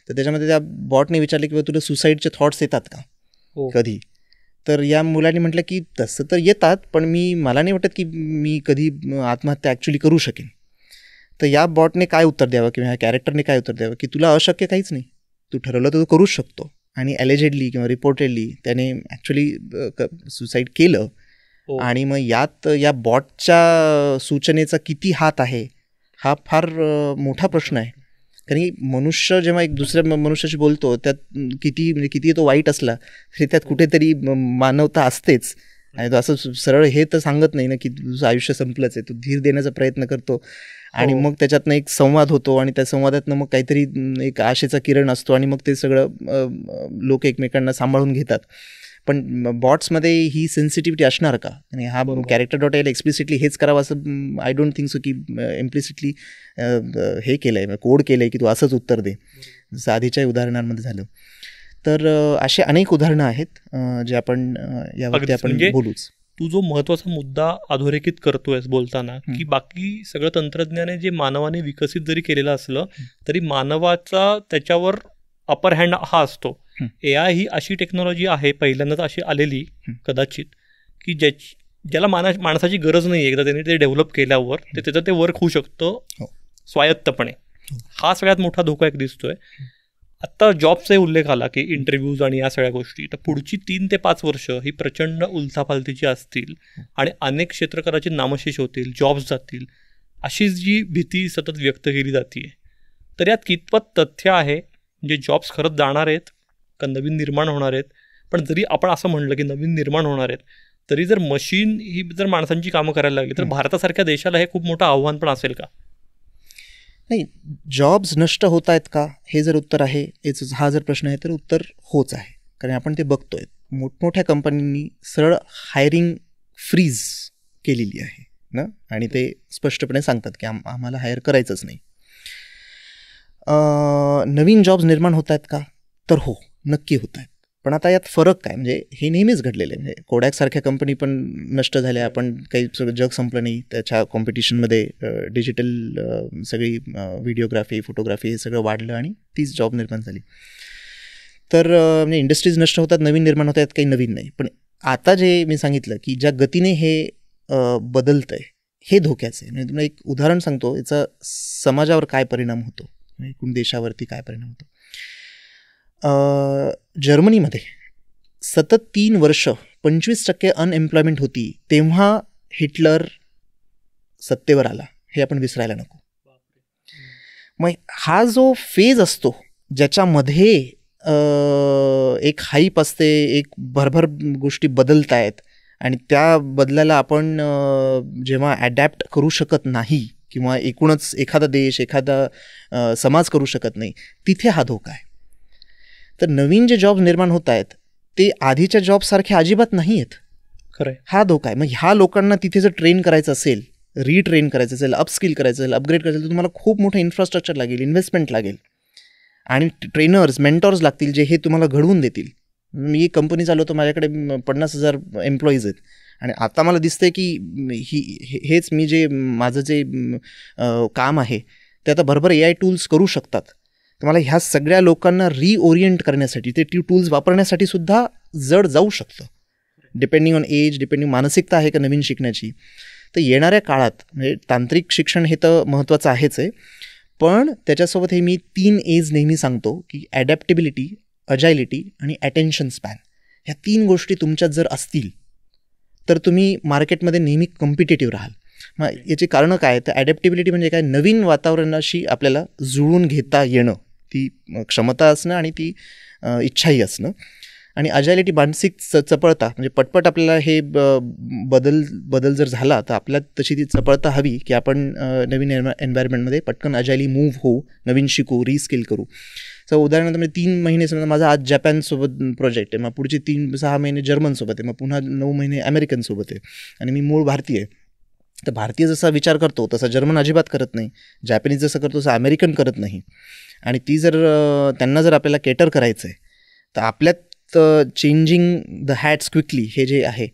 तर त्याच्यामध्ये त्या बॉटने विचारलं की तुला सुसाईडचे थॉट्स येतात का कधी. तर या मुलाने म्हटलं की तसं तर येतात, पण मला नाही वाटत की मी कधी आत्महत्या ॲक्च्युली करू शकेन. तर या बॉटने काय उत्तर द्यावं किंवा ह्या कॅरेक्टरने काय उत्तर द्यावं की तुला अशक्य काहीच नाही, तू ठरवलं तर तू करूच शकतो. आणि ॲलेजेडली किंवा रिपोर्टेडली त्याने ॲक्च्युली सुसाईड केलं. आणि मग यात या बॉटच्या सूचनेचा किती हात आहे हा फार मोठा प्रश्न आहे. कारण की मनुष्य जेव्हा एक दुसऱ्या मनुष्याशी बोलतो त्यात किती तो वाईट असला तरी त्यात कुठेतरी मानवता असतेच. आणि तो असं सरळ हे तर सांगत नाही ना की तुझं आयुष्य संपलंच आहे. तो धीर देण्याचा प्रयत्न करतो आणि मग त्याच्यातनं एक संवाद होतो आणि त्या संवादातनं मग काहीतरी एक आशेचा किरण असतो आणि मग ते सगळं लोक एकमेकांना सांभाळून घेतात. पण बॉट्समध्ये ही सेन्सिटिव्हिटी असणार का? आणि हा character.ai एक्सप्लिसिटली हेच करावं असं आय डोंट थिंक सो की इम्प्लिसिटली हे केलं आहे, कोड केलं आहे की तू असंच उत्तर दे, जसं आधीच्या उदाहरणांमध्ये झालं. तर असे अनेक उदाहरणं आहेत जे आपण यावरती आपण बोलूच. तू जो महत्त्वाचा मुद्दा अधोरेखित करतोयस बोलताना की बाकी सगळं तंत्रज्ञाने जे मानवाने विकसित जरी केलेलं असलं तरी मानवाचा त्याच्यावर अपर हँड हा असतो. AI ही अशी टेक्नॉलॉजी आहे पहिल्यांदाच अशी आलेली कदाचित की ज्याला माणसाची गरज नाही. एकदा त्यांनी ते डेव्हलप केल्यावर त्याचं ते वर्क होऊ शकतं स्वायत्तपणे. हा सगळ्यात मोठा धोका एक दिसतोय. आत्ता जॉबचाही उल्लेख आला की इंटरव्ह्यूज आणि या सगळ्या गोष्टी, तर पुढची 3 ते 5 वर्ष ही प्रचंड उलथापालथीची असतील आणि अनेक क्षेत्रकाराची नामशेष होतील, जॉब्स जातील, अशी जी भीती सतत व्यक्त केली जाते. तर यात कितपत तथ्य आहे, म्हणजे जॉब्स खरंच जाणार आहेत का नवीन निर्माण होणार आहेत? पण जरी आपण असं म्हणलं की नवीन निर्माण होणार आहेत, तरी जर मशीन ही जर माणसांची कामं करायला लागली तर भारतासारख्या देशाला हे खूप मोठं आव्हान पण असेल का? नाही, जॉब्स नष्ट होत आहेत का हे जर उत्तर आहे, हा जर प्रश्न आहे तर उत्तर होच आहे. कारण आपण ते बघतोय, मोठमोठ्या कंपन्यांनी सरळ हायरिंग फ्रीज केलेली आहे ना, आणि ते स्पष्टपणे सांगतात की आम्हाला हायर करायचंच नाही. नवीन जॉब्स निर्माण होत आहेत का, तर हो, नक्की होत आहेत. पण आता यात फरक काय, म्हणजे हे नेहमीच घडलेलं आहे. म्हणजे कोडॅकसारख्या कंपनी पण नष्ट झाल्या, आपण काही सगळं जग संपलं नाही. त्याच्या कॉम्पिटिशनमध्ये डिजिटल सगळी व्हिडिओग्राफी, फोटोग्राफी हे सगळं वाढलं आणि तीच जॉब निर्माण झाली. तर म्हणजे इंडस्ट्रीज नष्ट होतात, नवीन निर्माण होत आहेत, काही नवीन नाही. पण आता जे मी सांगितलं की ज्या गतीने हे बदलतं आहे, हे धोक्याचं आहे. म्हणजे तुम्हाला एक उदाहरण सांगतो, याचा समाजावर काय परिणाम होतो, एकूण देशावरती काय परिणाम होतो. जर्मनीमध्ये सतत 3 वर्ष 25% अनएम्प्लॉयमेंट होती, तेव्हा हिटलर सत्तेवर आला, हे आपण विसरायला नको. मग हा जो फेज असतो ज्याच्यामध्ये एक हाईप असते, एक भरभर गोष्टी बदलत आहेत आणि त्या बदलाला आपण जेव्हा ॲडॅप्ट करू शकत नाही किंवा एकूणच एखादा देश, एखादा समाज करू शकत नाही, तिथे हा धोका आहे. तर नवीन जे जॉब निर्माण होत आहेत ते आधीच्या जॉबसारखे अजिबात नाही आहेत. खरं, हा धोका आहे. मग ह्या लोकांना तिथे जर ट्रेन करायचं असेल, रिट्रेन करायचं असेल, अपस्किल करायचं असेल, अपग्रेड करायचं असेल, तर तुम्हाला खूप मोठं इन्फ्रास्ट्रक्चर लागेल, इन्व्हेस्टमेंट लागेल आणि ट्रेनर्स, मेंटॉर्स लागतील जे हे तुम्हाला घडवून देतील. मी कंपनी चालवतो, माझ्याकडे 50,000 एम्प्लॉईज आहेत आणि आता मला दिसतंय की हेच मी जे माझं जे काम आहे ते आता भरभर AI टूल्स करू शकतात. तर मला ह्या सगळ्या लोकांना रिओरिएंट करण्यासाठी, ते टूल्स वापरण्यासाठी सुद्धा जड जाऊ शकतं, डिपेंडिंग ऑन एज, डिपेंडिंग मानसिकता आहे का नवीन शिकण्याची. तर येणाऱ्या काळात म्हणजे तांत्रिक शिक्षण हे तर महत्त्वाचं आहेच आहे, पण त्याच्यासोबत हे मी 3 A's नेहमी सांगतो की ॲडॅप्टेबिलिटी, अजायलिटी आणि अटेन्शन स्पॅन. ह्या 3 गोष्टी तुमच्यात जर असतील तर तुम्ही मार्केटमध्ये नेहमी कॉम्पिटेटिव्ह राहाल. मग याची कारणं काय, तर ॲडॅप्टेबिलिटी म्हणजे काय, नवीन वातावरणाशी आपल्याला जुळून घेता येणं, ती क्षमता असणं आणि ती इच्छाही असणं. आणि अजायलिटी, मानसिक चपळता, म्हणजे पटपट आपल्याला हे बदल जर झाला तर आपल्यात तशी ती चपळता हवी की आपण नवीन एन्व्हायरमेंटमध्ये पटकन अजायली मूव्ह होऊ, नवीन शिकू, रिस्किल करू. सो उदाहरणार्थ म्हणजे 3 महिने समजा माझा आज जपानसोबत प्रोजेक्ट आहे, मग पुढचे 3-6 महिने जर्मनसोबत आहे, मग पुन्हा 9 महिने अमेरिकनसोबत आहे आणि मी मूळ भारतीय आहे. तर भारतीय जसा विचार करतो तसा जर्मन अजिबात करत नाही, जॅपनीज जसं करतो तसं अमेरिकन करत नाही. आणि ती जर त्यांना जर आपल्याला केटर करायचं आहे तर आपल्यात चेंजिंग द हॅट्स क्विकली हे जे आहे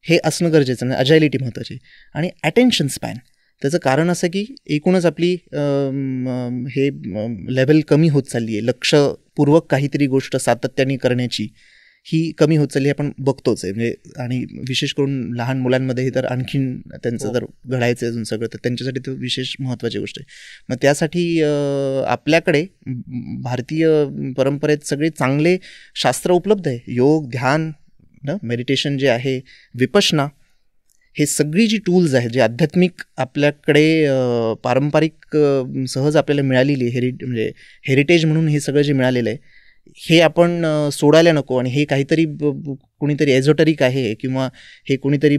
हे असणं गरजेचं, म्हणजे अजायलिटी महत्त्वाची. आणि अटेन्शन स्पॅन, त्याचं कारण असं की एकूणच आपली हे लेवल कमी होत चालली आहे, लक्षपूर्वक काहीतरी गोष्ट सातत्याने करण्याची ही कमी होत चालली आहे, आपण बघतोच आहे. म्हणजे आणि विशेष करून लहान मुलांमध्ये हे तर आणखीन त्यांचं जर घडायचं अजून सगळं, तर त्यांच्यासाठी तो विशेष महत्त्वाची गोष्ट आहे. मग त्यासाठी आपल्याकडे भारतीय परंपरेत सगळे चांगले शास्त्र उपलब्ध आहे, योग, ध्यान, मेडिटेशन जे आहे, विपश्यना, हे सगळी जी टूल्स आहेत, जे आध्यात्मिक आपल्याकडे पारंपरिक सहज आपल्याला मिळालेली म्हणजे हेरिटेज म्हणून हे सगळं जे मिळालेलं आहे हे आपण सोडायला नको. आणि हे काहीतरी कोणीतरी एझोटरिक आहे किंवा हे कोणीतरी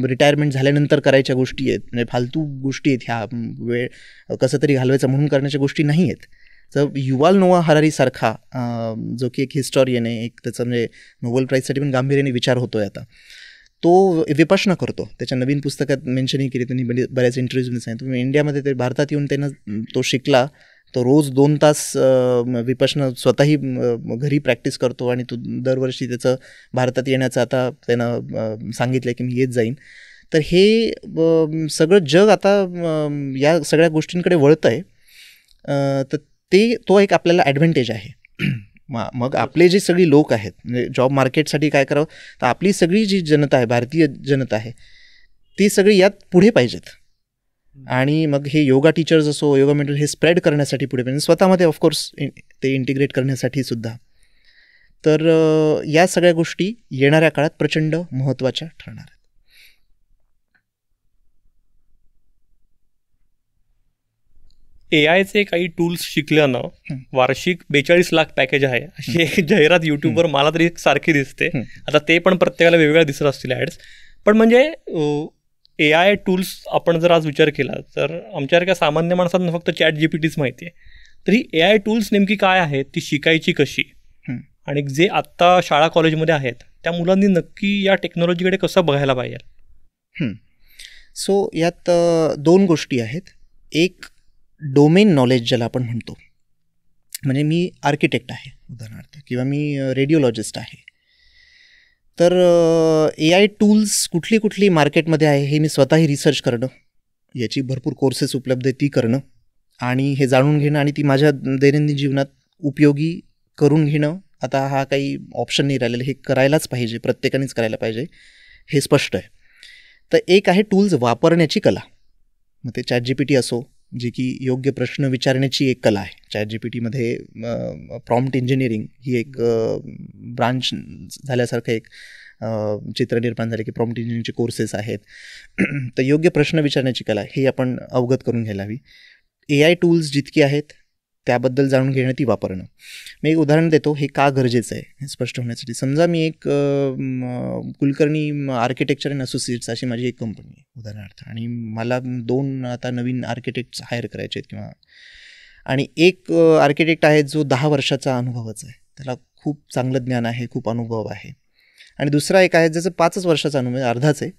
रिटायरमेंट झाल्यानंतर करायच्या गोष्टी आहेत, म्हणजे फालतू गोष्टी आहेत, ह्या वेळ कसं तरी घालवायचा म्हणून करण्याच्या गोष्टी नाही आहेत. तर युवाल नोआ हरारीसारखा जो की एक हिस्टॉरियन आहे, एक त्याचं म्हणजे नोबेल प्राईजसाठी पण गांभीर्याने विचार होतो आहे आता, तो विपश्यना करतो. त्याच्या नवीन पुस्तकात मेन्शनही केली त्यांनी, बऱ्याच इंटरव्ह्यूजमध्ये सांगितलं. इंडियामध्ये ते भारतात येऊन त्यानं तो शिकला, तो रोज 2 तास विपश्यना स्वतःही घरी प्रॅक्टिस करतो आणि तो दरवर्षी त्याचं भारतात येण्याचं आता त्यानं सांगितलं की मी येत जाईन. तर हे सगळं जग आता या सगळ्या गोष्टींकडे वळतं आहे. तर तो एक आपल्याला ॲडव्हान्टेज आहे. मग आपले जे सगळी लोक आहेत, म्हणजे जॉब मार्केटसाठी काय करावं, तर आपली सगळी जी जनता आहे, भारतीय जनता आहे, ती सगळी यात पुढे पाहिजेत. आणि मग हे योगा टीचर्स असो, योगा मेंटर हे स्प्रेड करण्यासाठी पुढे म्हणजे स्वतःमध्ये ऑफकोर्स ते इंटिग्रेट करण्यासाठी सुद्धा. तर या सगळ्या गोष्टी येणाऱ्या काळात प्रचंड महत्त्वाच्या ठरणार आहेत. AIचे काही टूल्स शिकल्यानं वार्षिक 42 लाख पॅकेज आहे अशी एक जाहिरात युट्यूबवर मला तरी सारखी दिसते. आता ते पण प्रत्येकाला वेगवेगळ्या दिसत असतील ॲड्स. पण म्हणजे AI टूल्स आपण जर आज विचार केला तर आमच्यासारख्या सामान्य माणसांना फक्त ChatGPTच माहिती आहे. तर ही AI टूल्स नेमकी काय आहेत, ती शिकायची कशी, आणि जे आत्ता शाळा कॉलेजमध्ये आहेत त्या मुलांनी नक्की या टेक्नॉलॉजीकडे कसं बघायला पाहिजे? सो यात 2 गोष्टी आहेत. एक डोमेन नॉलेज ज्याला आपण म्हणतो, म्हणजे मी आर्किटेक्ट आहे उदाहरणार्थ, किंवा मी रेडिओलॉजिस्ट आहे. तर AI टूल्स कुठली कुठली मार्केटमध्ये आहे हे मी स्वतःही रिसर्च करणं, याची भरपूर कोर्सेस उपलब्ध आहे ती करणं, आणि हे जाणून घेणं आणि ती माझ्या दैनंदिन जीवनात उपयोगी करून घेणं. आता हा काही ऑप्शन नाही राहिलेला, हे करायलाच पाहिजे, प्रत्येकानेच करायला पाहिजे, हे स्पष्ट आहे. तर एक आहे टूल्स वापरण्याची कला. मग ते ChatGPT असो, जे की योग्य प्रश्न विचारण्याची एक कला आहे. ChatGPTमध्ये प्रॉम्प्ट इंजिनिअरिंग ही एक ब्रांच झाल्यासारखं एक चित्र निर्माण झाले की प्रॉम्प्ट इंजिनिअरिंगचे कोर्सेस आहेत. तर योग्य प्रश्न विचारण्याची कला हे आपण अवगत करून घ्यायला हवी. AI टूल्स जितकी आहेत त्याबद्दल जाणून घेणं, ती वापरणं. मी एक उदाहरण देतो, हे का गरजेचं आहे हे स्पष्ट होण्यासाठी. समजा मी एक कुलकर्णी आर्किटेक्चर अँड असोसिएट्स अशी माझी एक कंपनी आहे उदाहरणार्थ, आणि मला 2 आता नवीन आर्किटेक्ट्स हायर करायचे आहेत किंवा, आणि एक आर्किटेक्ट आहे जो 10 वर्षाचा अनुभवाचा आहे, त्याला खूप चांगलं ज्ञान आहे, खूप अनुभव आहे. आणि दुसरा एक आहे ज्याचं 5 वर्षाचा अनुभव आहे, अर्धाच आहे,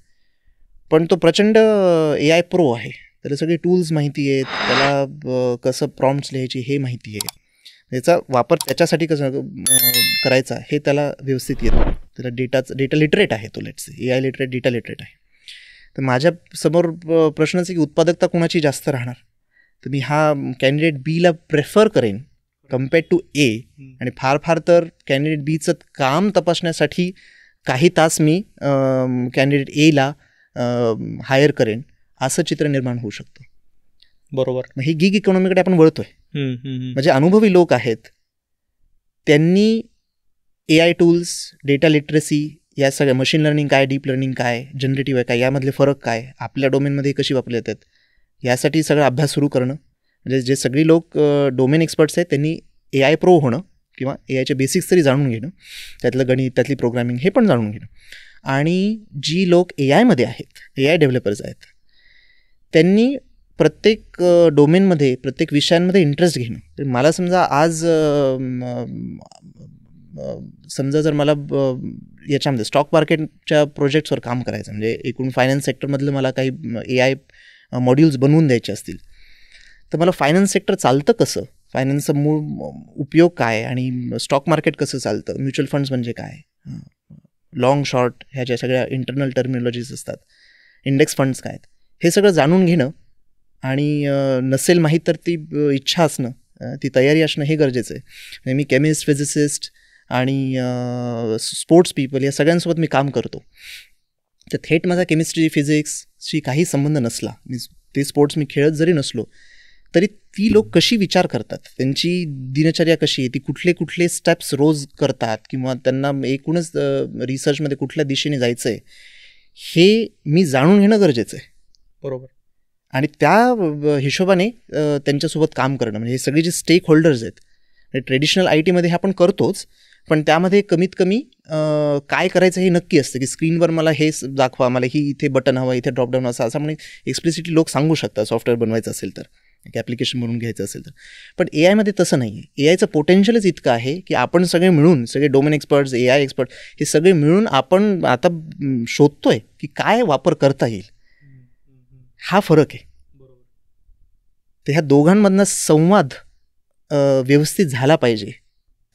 पण तो प्रचंड AI प्रो आहे. त्याला सगळे टूल्स माहिती आहेत, त्याला कसं प्रॉम्प्ट्स लिहायची हे माहिती आहे, याचा वापर त्याच्यासाठी कसं करायचा हे त्याला व्यवस्थित येतं. त्याला डेटा लिटरेट आहे तो, let's say AI literate, data literate आहे. तर माझ्या समोर प्रश्नच आहे की उत्पादकता कोणाची जास्त राहणार. तर मी हा कॅन्डिडेट बीला प्रेफर करेन कम्पेअर्ड टू A, आणि फार तर कॅन्डिडेट बीचं काम तपासण्यासाठी काही तास मी कॅन्डिडेट Aला हायर करेन, असं चित्र निर्माण होऊ शकतं. बरोबर. मग ही गिग इकॉनॉमीकडे आपण वळतोय. म्हणजे अनुभवी लोक आहेत, त्यांनी AI टूल्स, डेटा लिटरसी, या सगळ्या मशीन लर्निंग काय, डीप लर्निंग काय, जनरेटिव्ह आहे काय, यामधले फरक काय, आपल्या डोमेनमध्ये कशी वापरले जातात, यासाठी सगळा अभ्यास सुरू करणं. म्हणजे जे सगळी लोक डोमेन एक्सपर्ट्स आहेत त्यांनी AI प्रो होणं किंवा AIचे बेसिक्स तरी जाणून घेणं, त्यातलं गणित, त्यातली प्रोग्रामिंग हे पण जाणून घेणं. आणि जी लोक AIमध्ये आहेत, AI डेव्हलपर्स आहेत, त्यांनी प्रत्येक डोमेनमध्ये, प्रत्येक विषयांमध्ये इंटरेस्ट घेणं. तर मला समजा आज समजा जर मला याच्यामध्ये स्टॉक मार्केटच्या प्रोजेक्ट्सवर काम करायचं, म्हणजे एकूण फायनान्स सेक्टरमधलं मला काही AI मॉड्यूल्स बनवून द्यायचे असतील, तर मला फायनान्स सेक्टर चालतं कसं, फायनान्सचा मूळ उपयोग काय, आणि स्टॉक मार्केट कसं चालतं, म्युच्युअल फंड्स म्हणजे काय, लॉंग शॉर्ट ह्या ज्या सगळ्या इंटरनल टर्मिनॉलॉजीज असतात, इंडेक्स फंड्स काय आहेत, हे सगळं जाणून घेणं. आणि नसेल माहीत तर ती इच्छा असणं, ती तयारी असणं हे गरजेचं आहे. म्हणजे मी केमिस्ट, फिजिसिस्ट आणि स्पोर्ट्स पीपल या सगळ्यांसोबत मी काम करतो. तर थेट माझा केमिस्ट्री, फिजिक्सशी काही संबंध नसला, ते स्पोर्ट्स मी खेळत जरी नसलो, तरी ती लोक कशी विचार करतात, त्यांची दिनचर्या कशी आहे, ती कुठले स्टेप्स रोज करतात, किंवा त्यांना एकूणच रिसर्चमध्ये कुठल्या दिशेने जायचं आहे हे मी जाणून घेणं गरजेचं आहे. बरोबर. आणि त्या हिशोबाने त्यांच्यासोबत काम करणं, म्हणजे हे सगळे जे स्टेक होल्डर्स आहेत, म्हणजे ट्रेडिशनल IT मध्ये हे आपण करतोच, पण त्यामध्ये कमीत कमी काय करायचं हे नक्की असतं, की स्क्रीनवर मला हे दाखवा, मला ही इथे बटन हवं, इथे ड्रॉपडाऊन असं म्हणजे एक्सप्लिसिटली लोक सांगू शकतात सॉफ्टवेअर बनवायचं असेल तर, एक ॲप्लिकेशन बनवून घ्यायचं असेल तर. पण AIमध्ये तसं नाही आहे. AIचं पोटेन्शियलच इतकं आहे की आपण सगळे मिळून, सगळे डोमेन एक्सपर्ट्स, AI एक्सपर्ट, हे सगळे मिळून आपण आता शोधतोय की काय वापर करता येईल. हा फरक आहे. तर ह्या दोघांमधनं संवाद व्यवस्थित झाला पाहिजे,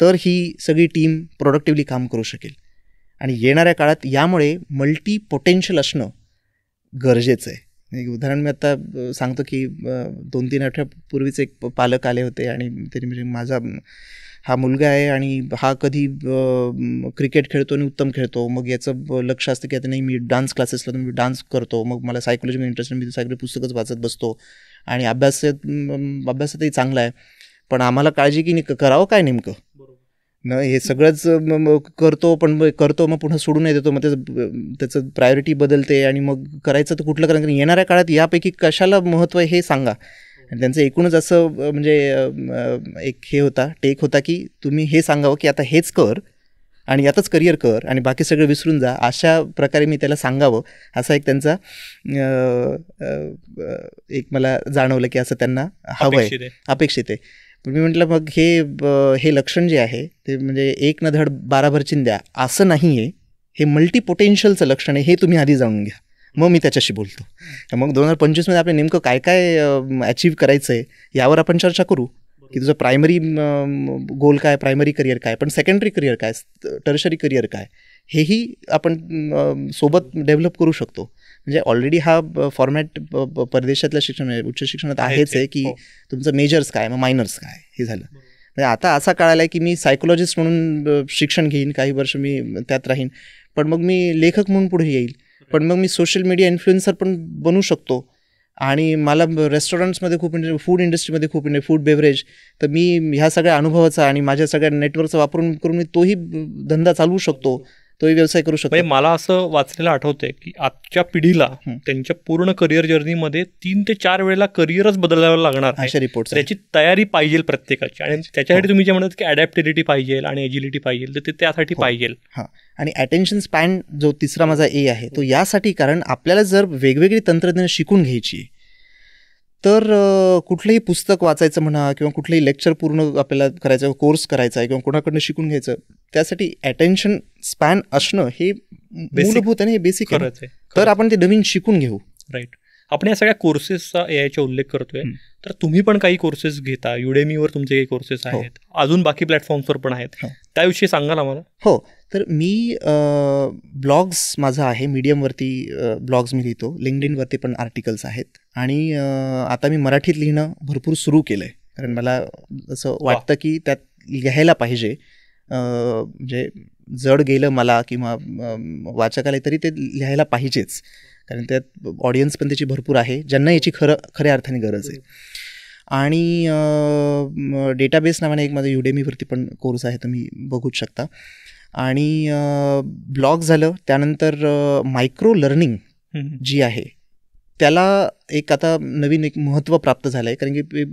तर ही सगळी टीम प्रोडक्टिव्हली काम करू शकेल. आणि येणाऱ्या काळात यामुळे मल्टी पोटेन्शियल असणं गरजेचं आहे. एक उदाहरण मी आता सांगतो की 2-3 आठवड्यापूर्वीच एक पालक आले होते आणि त्यांनी म्हणजे माझा हा मुलगा आहे आणि हा कधी क्रिकेट खेळतो आणि उत्तम खेळतो, मग याचं लक्ष असतं की आता नाही मी डान्स क्लासेसला तर मी डान्स करतो, मग मला सायकोलॉजीमध्ये इंटरेस्ट आहे, मी सगळे पुस्तकच वाचत बसतो आणि अभ्यासातही चांगला आहे, पण आम्हाला काळजी की नाही करावं काय नेमकं न, हे सगळंच करतो मग पुन्हा सोडून देतो, मग त्याचं प्रायोरिटी बदलते आणि मग करायचं तर कुठलं कारण येणाऱ्या काळात यापैकी कशाला महत्त्व आहे हे सांगा. आणि त्यांचं एकूणच असं म्हणजे एक हे होता टेक होता की तुम्ही हे सांगावं की आता हेच कर आणि यातच करिअर कर आणि बाकी सगळं विसरून जा, अशा प्रकारे मी त्याला सांगावं, असा एक त्यांचा एक मला जाणवलं की असं त्यांना हवं आहे, अपेक्षित आहे. मी म्हटलं मग हे लक्षण जे आहे ते म्हणजे एक न धड 12 भर चिंध्या असं नाही आहे, हे मल्टी पोटेन्शियलचं लक्षण आहे, हे तुम्ही आधी जाणून घ्या, मग मी त्याच्याशी बोलतो. मग 2025मध्ये आपलं नेमकं काय काय अचीव करायचं आहे यावर आपण चर्चा करू की तुझं प्रायमरी गोल काय, प्रायमरी करिअर काय, पण सेकंडरी करिअर काय, टर्शरी करिअर काय, हेही आपण सोबत डेव्हलप करू शकतो. म्हणजे ऑलरेडी हा फॉर्मॅट परदेशातल्या शिक्षण उच्च शिक्षणात आहेच आहे की तुमचं मेजर्स काय मग मायनर्स काय हे झालं. म्हणजे आता असा काळ आला आहे की मी सायकोलॉजिस्ट म्हणून शिक्षण घेईन, काही वर्ष मी त्यात राहीन, पण मग मी लेखक म्हणून पुढे येईल, पण मग मी सोशल मीडिया इन्फ्लुएन्सर पण बनू शकतो आणि मला रेस्टॉरंट्समध्ये खूप फूड इंडस्ट्रीमध्ये खूप फूड बेवरेज, तर मी ह्या सगळ्या अनुभवाचा आणि माझ्या सगळ्या नेटवर्कचा वापरून करून मी तोही धंदा चालवू शकतो, तोही व्यवसाय करू शकतो. म्हणजे मला असं वाचलेलं आठवतंय की आजच्या पिढीला त्यांच्या पूर्ण करिअर जर्नीमध्ये 3 ते 4 वेळेला करिअरच बदलावं लागणार अशा रिपोर्ट, त्याची तयारी पाहिजे प्रत्येकाची, आणि त्याच्यासाठी तुम्ही जे म्हणत की अडॅप्टिलिटी पाहिजे आणि एजिलिटी पाहिजे, तर ते त्यासाठी पाहिजे. हां, आणि अटेन्शन स्पॅन जो तिसरा माझा ए आहे तो यासाठी, कारण आपल्याला जर वेगवेगळी तंत्रज्ञान शिकून घ्यायची तर कुठलंही पुस्तक वाचायचं म्हणा किंवा कुठलंही लेक्चर पूर्ण आपल्याला करायचं, कोर्स करायचा आहे किंवा कोणाकडनं शिकून घ्यायचं, त्यासाठी अटेन्शन स्पॅन असणं हे मूलभूत आणि हे बेसिक आहे, तर आपण ते नवीन शिकून घेऊ. राईट. आपण या सगळ्या कोर्सेसचा एआयचा उल्लेख करतोय, तर तुम्ही पण काही कोर्सेस घेता, युडेमीवर तुमचे काही कोर्सेस आहेत, अजून बाकी प्लॅटफॉर्म्सवर पण आहेत, त्याविषयी सांगाल आम्हाला? हो, तर मी ब्लॉग्स माझं आहे, मीडियमवरती ब्लॉग्स मी लिहितो, लिंक्डइनवरती पण आर्टिकल्स आहेत, आणि आता मी मराठीत लिहिणं भरपूर सुरू केलं आहे, कारण मला असं वाटतं की त्यात लिहायला पाहिजे. म्हणजे जड गेलं मला किंवा वाचकाला तरी ते लिहायला पाहिजेच, कारण त्यात ऑडियन्स पण त्याची भरपूर आहे ज्यांना याची खऱ्या अर्थाने गरज आहे. आणि डेटाबेस नावाने एक माझं युडेमीवरती पण कोर्स आहे, तुम्ही बघूच शकता. आणि ब्लॉग झालं, त्यानंतर मायक्रो लर्निंग जी आहे त्याला एक आता नवीन एक महत्त्व प्राप्त झालं आहे, कारण की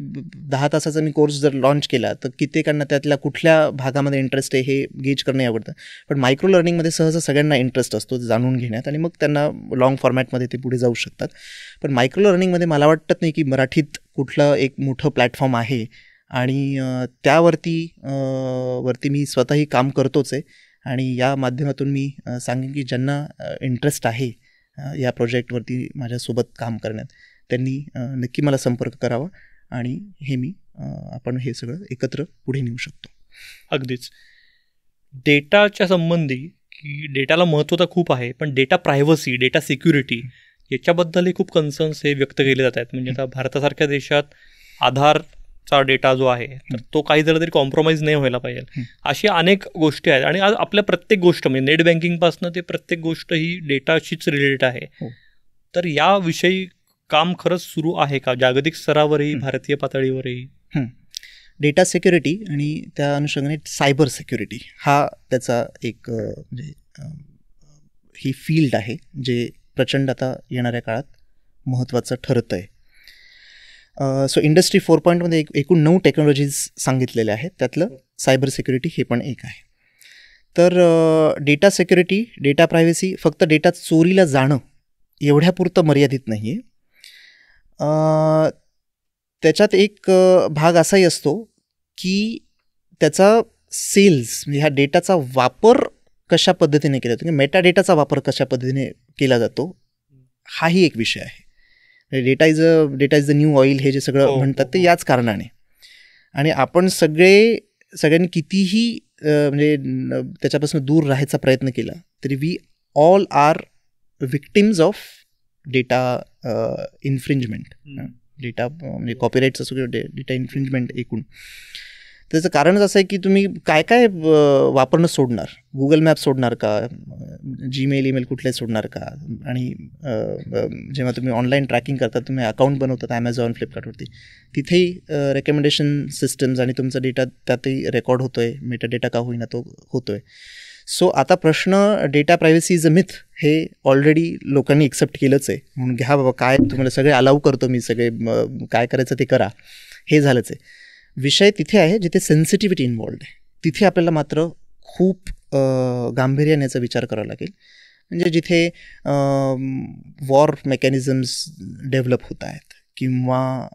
10 तासाचा मी कोर्स जर लॉन्च केला तर कित्येकांना त्यातल्या कुठल्या भागामध्ये इंटरेस्ट आहे हे गेज करणं आवडतं, पण मायक्रो लर्निंगमध्ये सहसा सगळ्यांना इंटरेस्ट असतो जाणून घेण्यात, आणि मग त्यांना लॉंग फॉर्मॅटमध्ये ते पुढे जाऊ शकतात. पण मायक्रो लर्निंगमध्ये मला वाटत नाही की मराठीत कुठलं एक मोठं प्लॅटफॉर्म आहे, आणि वरती मी स्वतःही काम करतोच आहे, आणि या माध्यमातून मी सांगेन की ज्यांना इंटरेस्ट आहे या प्रोजेक्टवरती माझ्यासोबत काम करण्यात, त्यांनी नक्की मला संपर्क करावा, आणि आपण हे सगळं एकत्र पुढे नेऊ शकतो. अगदीच. डेटाच्या संबंधी की डेटाला महत्त्व तर खूप आहे, पण डेटा प्रायव्हसी, डेटा सिक्युरिटी याच्याबद्दलही खूप कन्सर्न्स हे व्यक्त केले जात आहेत. म्हणजे आता भारतासारख्या देशात आधारचा डेटा जो आहे तर तो काही झाला तरी कॉम्प्रोमाइज नाही व्हायला पाहिजे, अशी अनेक गोष्टी आहेत. आणि आज आपल्या प्रत्येक गोष्ट म्हणजे नेट बँकिंगपासून ते प्रत्येक गोष्ट ही डेटाशीच रिलेटेड आहे. तर याविषयी काम खरंच सुरू आहे का जागतिक स्तरावरही, भारतीय पातळीवरही? डेटा सिक्युरिटी आणि त्या अनुषंगाने सायबर सिक्युरिटी हा त्याचा एक म्हणजे ही फील्ड आहे जे प्रचंड आता येणाऱ्या काळात महत्त्वाचं ठरतं आहे. सो इंडस्ट्री 4.0मध्ये एकूण 9 टेक्नॉलॉजीज सांगितलेल्या आहेत, त्यातलं सायबर सिक्युरिटी हे पण एक आहे. तर डेटा सिक्युरिटी, डेटा प्रायव्हसी फक्त डेटा चोरीला जाणं एवढ्यापुरतं मर्यादित नाही आहे. त्याच्यात एक भाग असाही असतो की त्याचा सेल्स, म्हणजे ह्या डेटाचा वापर कशा पद्धतीने केला जातो, मेटा डेटाचा वापर कशा पद्धतीने केला जातो, हाही एक विषय आहे. Data is the new oil हे जे सगळं म्हणतात ते याच कारणाने. आणि आपण सगळ्यांनी कितीही म्हणजे त्याच्यापासून दूर राहायचा प्रयत्न केला तरी we all are victims of data infringement, data म्हणजे कॉपीराईटचं सगळं डेटा इन्फ्रिंजमेंट एकूण. त्याचं कारणच असं आहे की तुम्ही काय काय वापरणं सोडणार. गुगल मॅप सोडणार का, जीमेल ईमेल कुठले सोडणार का. आणि जेव्हा तुम्ही ऑनलाईन ट्रॅकिंग करता, तुम्ही अकाउंट बनवतात ॲमेझॉन फ्लिपकार्टवरती, तिथेही रेकमेंडेशन सिस्टम्स आणि तुमचा डेटा त्यातही रेकॉर्ड होतो आहे. मेटा डेटा का होईना तो होतो आहे. सो आता प्रश्न data privacy is a myth हे ऑलरेडी लोकांनी एक्सेप्ट केलंच आहे. म्हणून घ्या बाबा, काय तुम्हाला सगळे अलाव करतो मी, सगळे काय करायचं ते करा, हे झालंच आहे. विषय तिथे आहे जिथे सेन्सिटिव्हिटी इन्वॉल्ड आहे. तिथे आपल्याला मात्र खूप गांभीर्याने याचा विचार करावा लागेल. म्हणजे जिथे वॉर मेकॅनिझम्स डेव्हलप होत आहेत, किंवा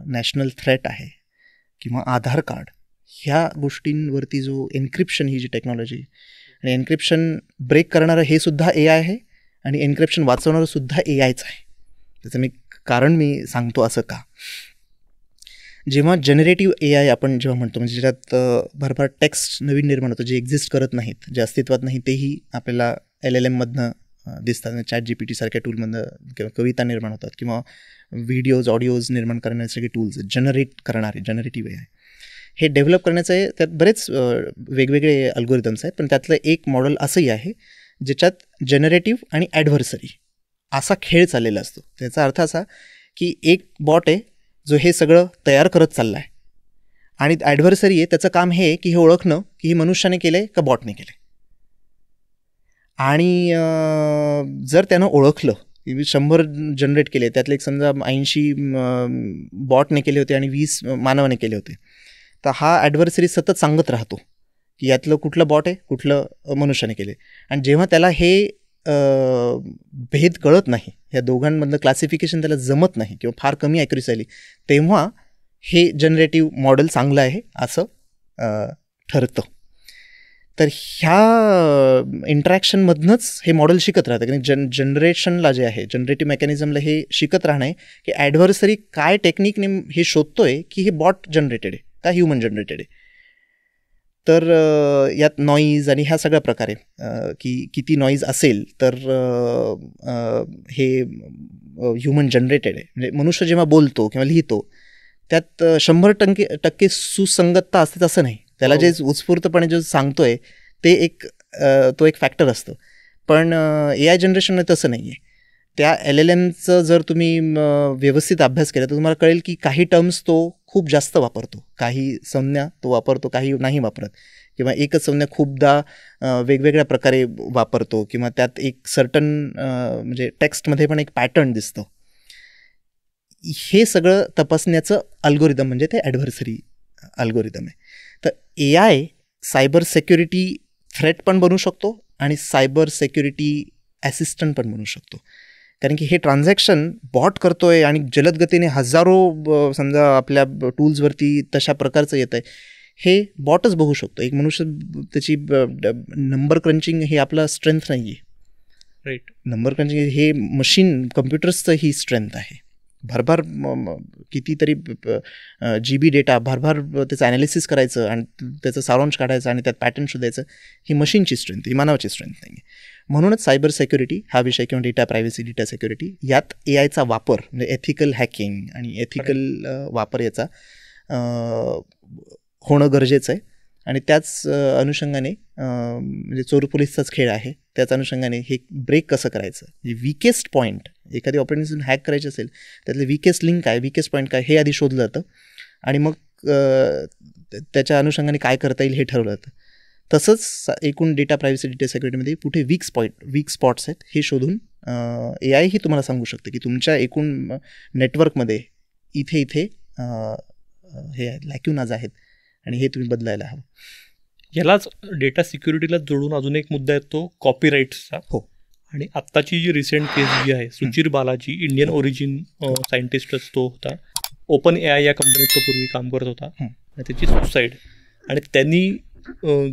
नॅशनल थ्रेट आहे, किंवा आधार कार्ड, ह्या गोष्टींवरती जो एन्क्रिप्शन ही जी टेक्नॉलॉजी, आणि एन्क्रिप्शन ब्रेक करणारं हे सुद्धा AI आहे, आणि एन्क्रिप्शन वाचवणारं सुद्धा AIच आहे. त्याचं कारण मी सांगतो असं का. जेव्हा जनरेटिव्ह AI आपण जेव्हा म्हणतो, म्हणजे ज्याच्यात भरभर टेक्स्ट नवीन निर्माण होतं, जे एक्झिस्ट करत नाहीत, जे अस्तित्वात नाही, तेही आपल्याला LLMमधनं दिसतात. ChatGPT सारख्या टूलमधनं किंवा कविता निर्माण होतात, किंवा व्हिडिओज ऑडिओज निर्माण करण्यासाठी टूल्स जनरेट करणारे जनरेटिव्ह AI हे डेव्हलप करण्याचं त्यात बरेच वेगवेगळे अल्गोरिदम्स आहेत. पण त्यातलं एक मॉडेल असंही आहे ज्याच्यात जनरेटिव्ह आणि ॲडव्हर्सरी असा खेळ चाललेला असतो. त्याचा अर्थ असा की एक बॉट आहे जो हे सगळं तयार करत चालला आहे, आणि ॲडव्हर्सरी आहे त्याचं काम हे की हे ओळखणं की हे मनुष्याने केलं आहे का बॉटने केलं आहे. आणि जर त्यानं ओळखलं की 100 जनरेट केले, त्यातले एक समजा 80 बॉटने केले होते आणि 20 मानवाने केले होते, तर हा ॲडव्हर्सरी सतत सांगत राहतो की यातलं कुठलं बॉट आहे, कुठलं मनुष्याने केले. आणि जेव्हा त्याला हे भेद कळत नाही, ह्या दोघांमधलं क्लासिफिकेशन त्याला जमत नाही, किंवा फार कमी ॲक्युरेसी आली, तेव्हा हे जनरेटिव्ह मॉडेल चांगलं आहे असं ठरतं. तर ह्या इंटरॅक्शनमधनंच हे मॉडेल शिकत राहतं. कारण जनरेशनला जे आहे, जनरेटिव्ह मेकॅनिझमला हे शिकत राहणं आहे की ॲडव्हर्सरी काय टेक्निकने हे शोधतोय की हे बॉट जनरेटेड आहे का ह्युमन जनरेटेड आहे. तर यात नॉईज आणि ह्या सगळ्या प्रकारे की किती नॉईज असेल तर हे ह्युमन जनरेटेड आहे. म्हणजे मनुष्य जेव्हा बोलतो किंवा लिहितो त्यात 100% सुसंगतता असते तसं नाही. त्याला जे उत्स्फूर्तपणे जे सांगतोय ते तो एक फॅक्टर असतो. पण AI जनरेशनमध्ये तसं नाही आहे. त्या LLMचं जर तुम्ही व्यवस्थित अभ्यास केला तर तुम्हाला कळेल की काही टर्म्स तो खूप जास्त वापरतो, काही संज्ञा तो वापरतो, काही नाही वापरत, किंवा एकच संज्ञा खूपदा वेगवेगळ्या प्रकारे वापरतो, किंवा त्यात एक सर्टन म्हणजे टेक्स्टमध्ये पण एक पॅटर्न दिसतं. हे सगळं तपासण्याचं अल्गोरिदम म्हणजे ते ॲडव्हर्सरी अल्गोरिदम आहे. तर AI सायबर सेक्युरिटी थ्रेट पण बनू शकतो आणि सायबर सेक्युरिटी ॲसिस्टंट पण बनू शकतो. कारण की हे ट्रान्झॅक्शन बॉट करतोय आणि जलद गतीने हजारो समजा आपल्या टूल्सवरती तशा प्रकारचं येत आहे, हे बॉटच बघू शकतो. एक मनुष्य त्याची नंबर क्रंचिंग हे आपला स्ट्रेंथ नाही आहे. राईट. नंबर क्रंचिंग हे मशीन कम्प्युटर्सचं ही स्ट्रेंथ आहे. भरभर कितीतरी GB डेटा भरभर त्याचं ॲनालिसिस करायचं आणि त्याचं सारांश काढायचं आणि त्यात पॅटर्न शोधायचं, ही मशीनची स्ट्रेंथ, ही मानवाची स्ट्रेंथ नाही आहे. म्हणूनच सायबर सेक्युरिटी हा विषय, किंवा डेटा प्रायव्हसी, डेटा सेक्युरिटी, यात AIचा वापर म्हणजे एथिकल हॅकिंग आणि एथिकल वापर याचा होणं गरजेचं आहे. आणि त्याच अनुषंगाने म्हणजे चोर पोलिसचाच खेळ आहे, त्याच अनुषंगाने हे ब्रेक कसं करायचं, विकेस्ट पॉईंट, एखादी ऑपरेटिंग सिस्टम हॅक करायची असेल त्यातलं विकेस्ट लिंक काय, विकेस्ट पॉईंट काय, हे आधी शोधलं जातं आणि मग त्याच्या अनुषंगाने काय करता येईल हे ठरवलं जातं. तसंच एकूण डेटा प्रायव्हसी, डेटा सेक्युरिटीमध्ये कुठे वीक स्पॉट्स आहेत हे शोधून AI ही तुम्हाला सांगू शकते की तुमच्या एकूण नेटवर्कमध्ये इथे हे लॅक्युनाज आहेत आणि हे तुम्ही बदलायला हवं. यालाच डेटा सिक्युरिटीला जोडून अजून एक मुद्दा येतो कॉपीराईट्सचा. हो. आणि आत्ताची जी रिसेंट केस जी आहे, सुचीर बालाजी, इंडियन ओरिजिन सायंटिस्टच तो होता, ओपन AI या कंपनीत तो पूर्वी काम करत होता, आणि त्याची सुसाईड. आणि त्यांनी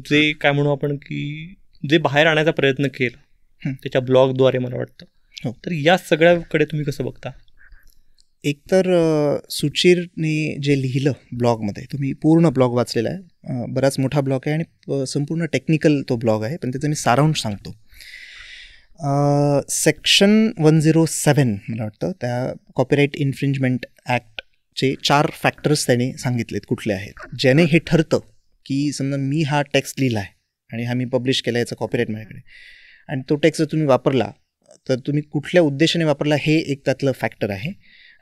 जे काय म्हणू आपण की जे बाहेर आणण्याचा प्रयत्न केला त्याच्या ब्लॉगद्वारे मला वाटतं. तर या सगळ्याकडे तुम्ही कसं बघता? एकतर सुचीरने जे लिहिलं ब्लॉगमध्ये, तुम्ही पूर्ण ब्लॉग वाचलेला आहे, बराच मोठा ब्लॉग आहे आणि संपूर्ण टेक्निकल तो ब्लॉग आहे, पण त्याचा मी सारांश सांगतो. सेक्शन 107 मला वाटतं त्या कॉपीराईट इन्फ्रिंजमेंट ॲक्ट चे 4 फॅक्टर्स त्याने सांगितलेत कुठले आहेत, ज्याने हे ठरतं की समजा मी हा टेक्स्ट लिहिला आहे आणि हा मी पब्लिश केला, याचा कॉपीराईट माझ्याकडे, आणि तो टेक्स्ट जर तुम्ही वापरला तर तुम्ही कुठल्या उद्देशाने वापरला हे एक त्यातलं फॅक्टर आहे.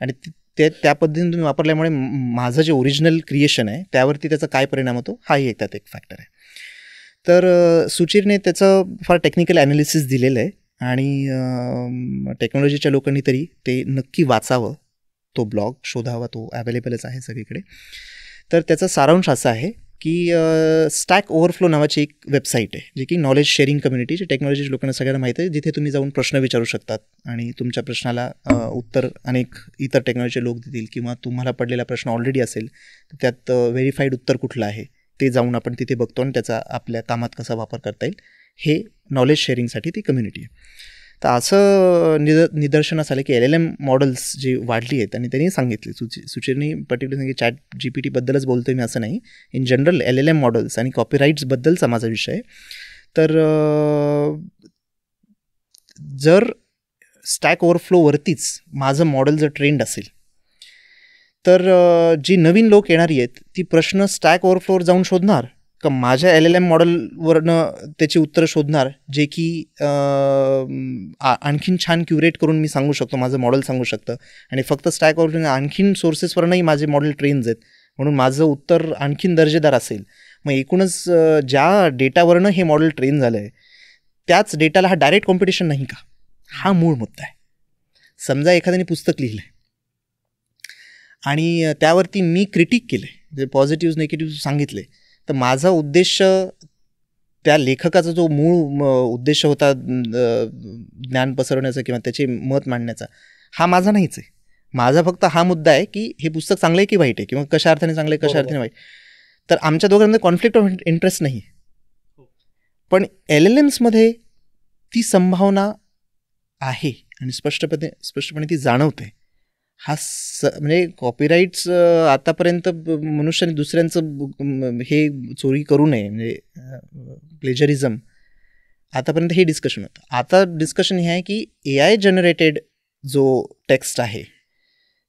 आणि त्या पद्धतीने तुम्ही वापरल्यामुळे माझं जे ओरिजिनल क्रिएशन आहे त्यावरती त्याचा काय परिणाम होतो हाही एक त्यात एक फॅक्टर आहे. तर सुचिरने त्याचं फार टेक्निकल ॲनालिसिस दिलेलं आहे आणि टेक्नॉलॉजीच्या लोकांनी तरी ते नक्की वाचावं. तो ब्लॉग शोधावा, तो अवेलेबलच आहे सगळीकडे. तर त्याचा सारांश असा आहे की स्टॅक ओव्हरफ्लो नावाची एक वेबसाईट आहे, जी की नॉलेज शेअरिंग कम्युनिटी, जी टेक्नॉलॉजी लोकांना सगळ्यांना माहिती आहे, जिथे तुम्ही जाऊन प्रश्न विचारू शकतात आणि तुमच्या प्रश्नाला उत्तर अनेक इतर टेक्नॉलॉजीचे लोक देतील, किंवा तुम्हाला पडलेला प्रश्न ऑलरेडी असेल तर त्यात व्हेरीफाईड उत्तर कुठलं आहे ते जाऊन आपण तिथे बघतो आणि त्याचा आपल्या कामात कसा वापर करता येईल, हे नॉलेज शेअरिंगसाठी ती कम्युनिटी आहे. तर असं निदर्शनास आलं की LLM मॉडेल्स जी वाढली आहेत, आणि त्यांनी सांगितले, सुचिरनी पर्टिक्युलर सांगितले, ChatGPT बद्दलच बोलतोय मी असं नाही, इन जनरल LLM मॉडेल्स आणि कॉपीराईट्सबद्दलचा माझा विषय आहे. तर जर स्टॅक ओव्हरफ्लोवरतीच माझं मॉडेल जर ट्रेंड असेल तर जी नवीन लोक येणारी आहेत ती प्रश्न स्टॅक ओव्हरफ्लोवर जाऊन शोधणार का माझ्या LLM मॉडेलवरनं त्याची उत्तरं शोधणार, जे की आणखीन छान क्युरेट करून मी सांगू शकतो, माझं मॉडेल सांगू शकतं, आणि फक्त स्टॅक ओव्हरफ्लो आणखीन सोर्सेसवरनंही माझे मॉडेल ट्रेन्स आहेत, म्हणून माझं उत्तर आणखीन दर्जेदार असेल. मग एकूणच ज्या डेटावरनं हे मॉडेल ट्रेन झालं आहे त्याच डेटाला हा डायरेक्ट कॉम्पिटिशन नाही का, हा मूळ मुद्दा आहे. समजा एखाद्याने पुस्तक लिहिलं आहे आणि त्यावरती मी क्रिटिक केलं आहे, जे पॉझिटिव्ह निगेटिव्ह सांगितले, तर माझा उद्देश, त्या लेखकाचा जो मूळ उद्देश होता ज्ञान पसरवण्याचा किंवा त्याचे मत मांडण्याचा, हा माझा नाहीच आहे. माझा फक्त हा मुद्दा आहे की हे पुस्तक चांगलं आहे की वाईट आहे, किंवा कशा अर्थाने चांगलं आहे कशा अर्थाने वाईट. तर आमच्या दोघांमध्ये कॉन्फ्लिक्ट ऑफ इंटरेस्ट नाही. पण LLMsमध्ये ती संभावना आहे आणि स्पष्टपणे ती जाणवते. हा म्हणजे कॉपीराईट्स आतापर्यंत मनुष्याने दुसऱ्यांचं हे चोरी करू नये, म्हणजे प्लेजरिझम, आतापर्यंत हे डिस्कशन होतं. आता डिस्कशन हे आहे की AI जनरेटेड जो टेक्स्ट आहे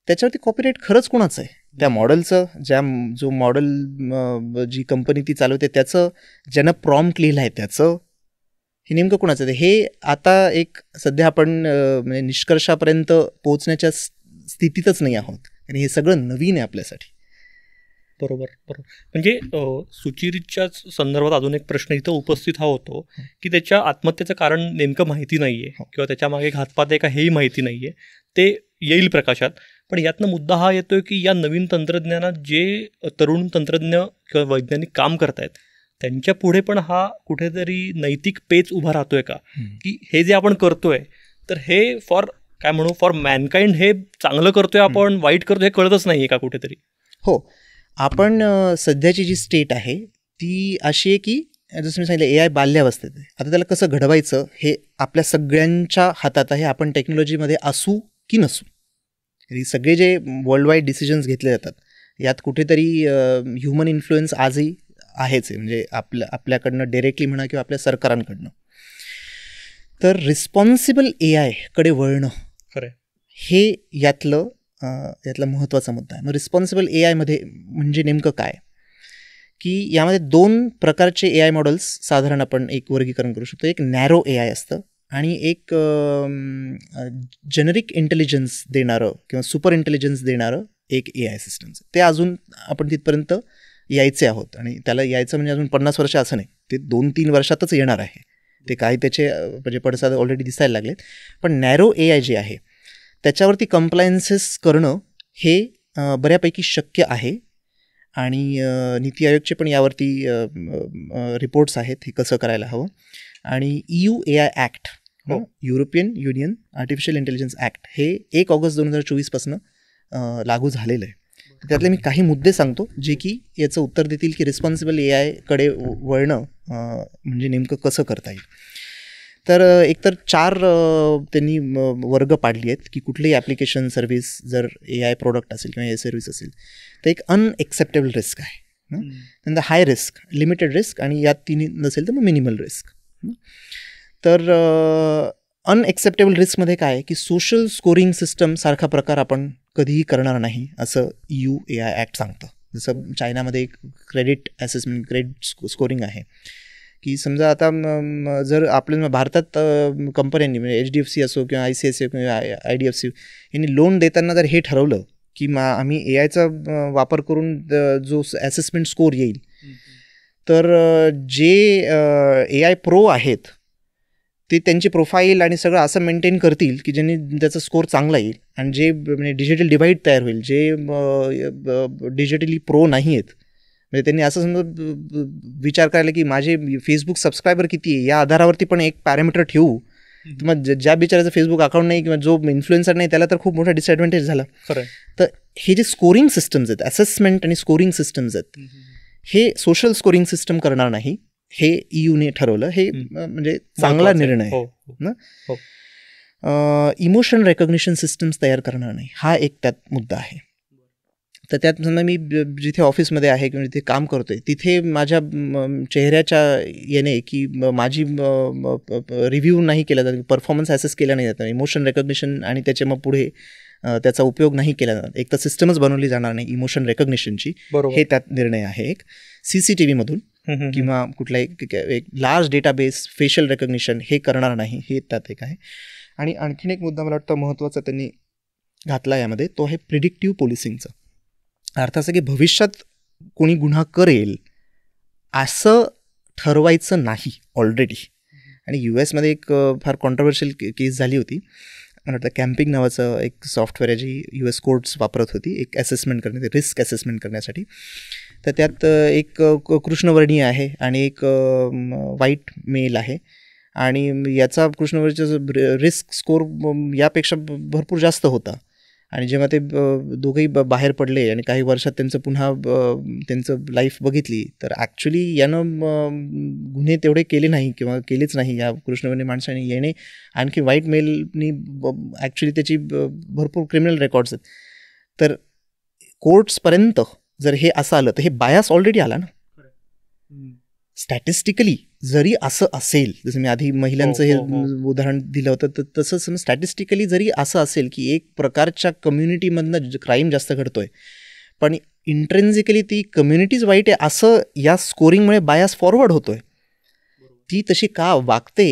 त्याच्यावरती कॉपीराईट खरंच कोणाचं आहे, त्या मॉडेलचं, जो मॉडेल जी कंपनी ती चालवते त्याचं, ज्यानं प्रॉम्प्ट लिहिलं आहे त्याचं, हे नेमकं कोणाचं आहे, हे आता एक सध्या आपण म्हणजे निष्कर्षापर्यंत पोहोचण्याच्या स्थितीतच नाही आहोत, आणि हे सगळं नवीन आहे आपल्यासाठी. बरोबर. म्हणजे सुचिरच्याच संदर्भात अजून एक प्रश्न इथं उपस्थित हा होतो की त्याच्या आत्महत्येचं कारण नेमकं माहिती नाही आहे, किंवा त्याच्या मागे घातपात आहे का हेही माहिती नाही आहे. ते येईल प्रकाशात. पण यातनं मुद्दा हा येतोय की या नवीन तंत्रज्ञानात जे तरुण तंत्रज्ञ किंवा वैज्ञानिक काम करतायत त्यांच्या पुढे पण हा कुठेतरी नैतिक पेच उभा राहतोय का, की हे जे आपण करतोय तर हे फॉर मॅनकाइंड हे चांगलं करतोय आपण, वाईट करतोय हे कळतच नाही आहे का कुठेतरी. हो, आपण सध्याची जी स्टेट आहे ती अशी आहे की जसं मी सांगितलं AI बाल्यावस्थेत आहे. आता त्याला कसं घडवायचं हे आपल्या सगळ्यांच्या हातात आहे, आपण टेक्नॉलॉजीमध्ये असू की नसू. सगळे जे वर्ल्ड वाईड डिसिजन्स घेतले जातात यात कुठेतरी ह्युमन इन्फ्लुएन्स आजही आहेच आहे, म्हणजे आपल्याकडनं डायरेक्टली म्हणा किंवा आपल्या सरकारांकडनं. तर रिस्पॉन्सिबल AI कडे वळणं खरं हे यातला महत्त्वाचा मुद्दा आहे. मग रिस्पॉन्सिबल AI मध्ये म्हणजे नेमकं काय, की यामध्ये 2 प्रकारचे AI मॉडेल्स साधारण आपण एक वर्गीकरण करू शकतो. एक नॅरो AI असतं आणि एक जेनरिक इंटेलिजन्स देणारं किंवा सुपर इंटेलिजन्स देणारं एक AI सिस्टमचं. ते अजून आपण तिथपर्यंत यायचे आहोत, आणि त्याला यायचं म्हणजे अजून 50 वर्ष असं नाही, ते 2-3 वर्षातच येणार आहे. ते काही त्याचे म्हणजे पडसाद ऑलरेडी दिसायला लागलेत. पण नॅरो AI जे आहे त्याच्यावरती कंप्लायन्सेस करणं हे बऱ्यापैकी शक्य आहे, आणि नीती आयोगचे पण यावरती रिपोर्ट्स आहेत हे कसं करायला हवं. आणि EU AI act, European union artificial intelligence act, हे 1 ऑगस्ट 2024 लागू झालेलं आहे. त्यातले मी काही मुद्दे सांगतो जे की याचं उत्तर देतील की रिस्पॉन्सिबल AI कडे वळणं म्हणजे नेमकं कसं करता येईल. तर एकतर 4 त्यांनी वर्ग पाडली आहेत की कुठलीही ॲप्लिकेशन सर्व्हिस जर AI प्रोडक्ट असेल किंवा AI सर्व्हिस असेल तर एक अनएक्सेप्टेबल रिस्क आहे, नंतर हाय रिस्क, लिमिटेड रिस्क, आणि यात तिन्ही नसेल तर मग मिनिमल रिस्क. तर अनएक्सेप्टेबल रिस्कमध्ये काय आहे की सोशल स्कोरिंग सिस्टम सारखा प्रकार आपण कधीही करणार नाही असं EU AI ॲक्ट सांगतं. जसं चायनामध्ये एक क्रेडिट ॲसेसमेंट क्रेडिट स्कोरिंग आहे की समजा आता जर आपल्या भारतात कंपन्यांनी म्हणजे HDFC असो किंवा ICICI किंवा IDFC यांनी लोन देताना जर हे ठरवलं की आम्ही AIचा वापर करून जो ॲसेसमेंट स्कोर येईल, तर जे AI प्रो आहेत ते त्यांची प्रोफाईल आणि सगळं असं मेंटेन करतील की ज्यांनी त्याचा स्कोर चांगला येईल, आणि जे म्हणजे डिजिटल डिवाईड तयार होईल, जे डिजिटली प्रो नाही आहेत, म्हणजे त्यांनी असं समजा विचार करायला की माझे फेसबुक सबस्क्रायबर किती आहे या आधारावरती पण एक पॅरामीटर ठेवू, तर मग ज्या बिचाराचं फेसबुक अकाउंट नाही किंवा जो इन्फ्लुएन्सर नाही त्याला तर खूप मोठा डिसएडव्हान्टेज झाला. तर हे जे स्कोरिंग सिस्टम्स आहेत, असेसमेंट आणि स्कोरिंग सिस्टम्स आहेत, हे सोशल स्कोरिंग सिस्टम करणार नाही, हे EUने ठरवलं. हे म्हणजे चांगला निर्णय आहे ना. इमोशन रेकग्निशन सिस्टम्स तयार करणार नाही, हा एक त्यात मुद्दा आहे. तर त्यात समजा मी जिथे ऑफिसमध्ये आहे किंवा जिथे काम करतोय तिथे माझ्या चेहऱ्याच्या येणे की माझी रिव्ह्यू नाही केला जात, परफॉर्मन्स ॲसेस केला नाही जातं, इमोशन रेकग्निशन आणि त्याच्या मग पुढे त्याचा उपयोग नाही केला जाणार, एक तर सिस्टमच बनवली जाणार नाही इमोशन रेकग्निशनची, हे त्यात निर्णय आहे. एक CCTV मधून किंवा कुठलाही एक लार्ज डेटाबेस फेशियल रेकग्निशन हे करणार नाही, हे त्यात एक आहे. आणि आणखीन एक मुद्दा मला वाटतं महत्त्वाचा त्यांनी घातला यामध्ये, तो आहे प्रिडिक्टिव्ह पोलिसिंगचा. अर्थ असं की भविष्यात कोणी गुन्हा करेल असं ठरवायचं नाही ऑलरेडी. आणि US मध्ये एक फार कॉन्ट्रोवर्शियल केस झाली होती, मला वाटतं कॅम्पिंग नावाचं एक सॉफ्टवेअर आहे जी US कोर्ट्स वापरत होती एक ॲसेसमेंट करण्यासाठी, रिस्क ॲसेसमेंट करण्यासाठी. तर त्यात एक कृष्णवर्णीय आहे आणि एक व्हाईट मेल आहे, आणि याचा कृष्णवर्णीचा रिस्क स्कोर यापेक्षा भरपूर जास्त होता. आणि जेव्हा ते दोघंही बाहेर पडले आणि काही वर्षात त्यांचं पुन्हा त्यांचं लाईफ बघितली, तर ॲक्च्युली यानं गुन्हे तेवढे केले नाही किंवा केलेच नाही या कृष्णवर्णी माणसाने. येणे आणखी व्हाईट मेलनी ॲक्च्युली त्याची भरपूर क्रिमिनल रेकॉर्ड्स आहेत. तर कोर्ट्सपर्यंत जर हे असं आलं तर हे बायास ऑलरेडी आला ना. स्टॅटिस्टिकली जरी असं असेल, जसं मी आधी महिलांचं हे उदाहरण दिलं होतं, तर तसंच स्टॅटिस्टिकली जरी असं असेल की एक प्रकारच्या कम्युनिटीमधनं क्राईम जास्त घडतोय, पण इंट्रेन्सिकली ती कम्युनिटीज वाईट आहे असं या स्कोरिंगमुळे बायास फॉरवर्ड होतोय. ती तशी का वागते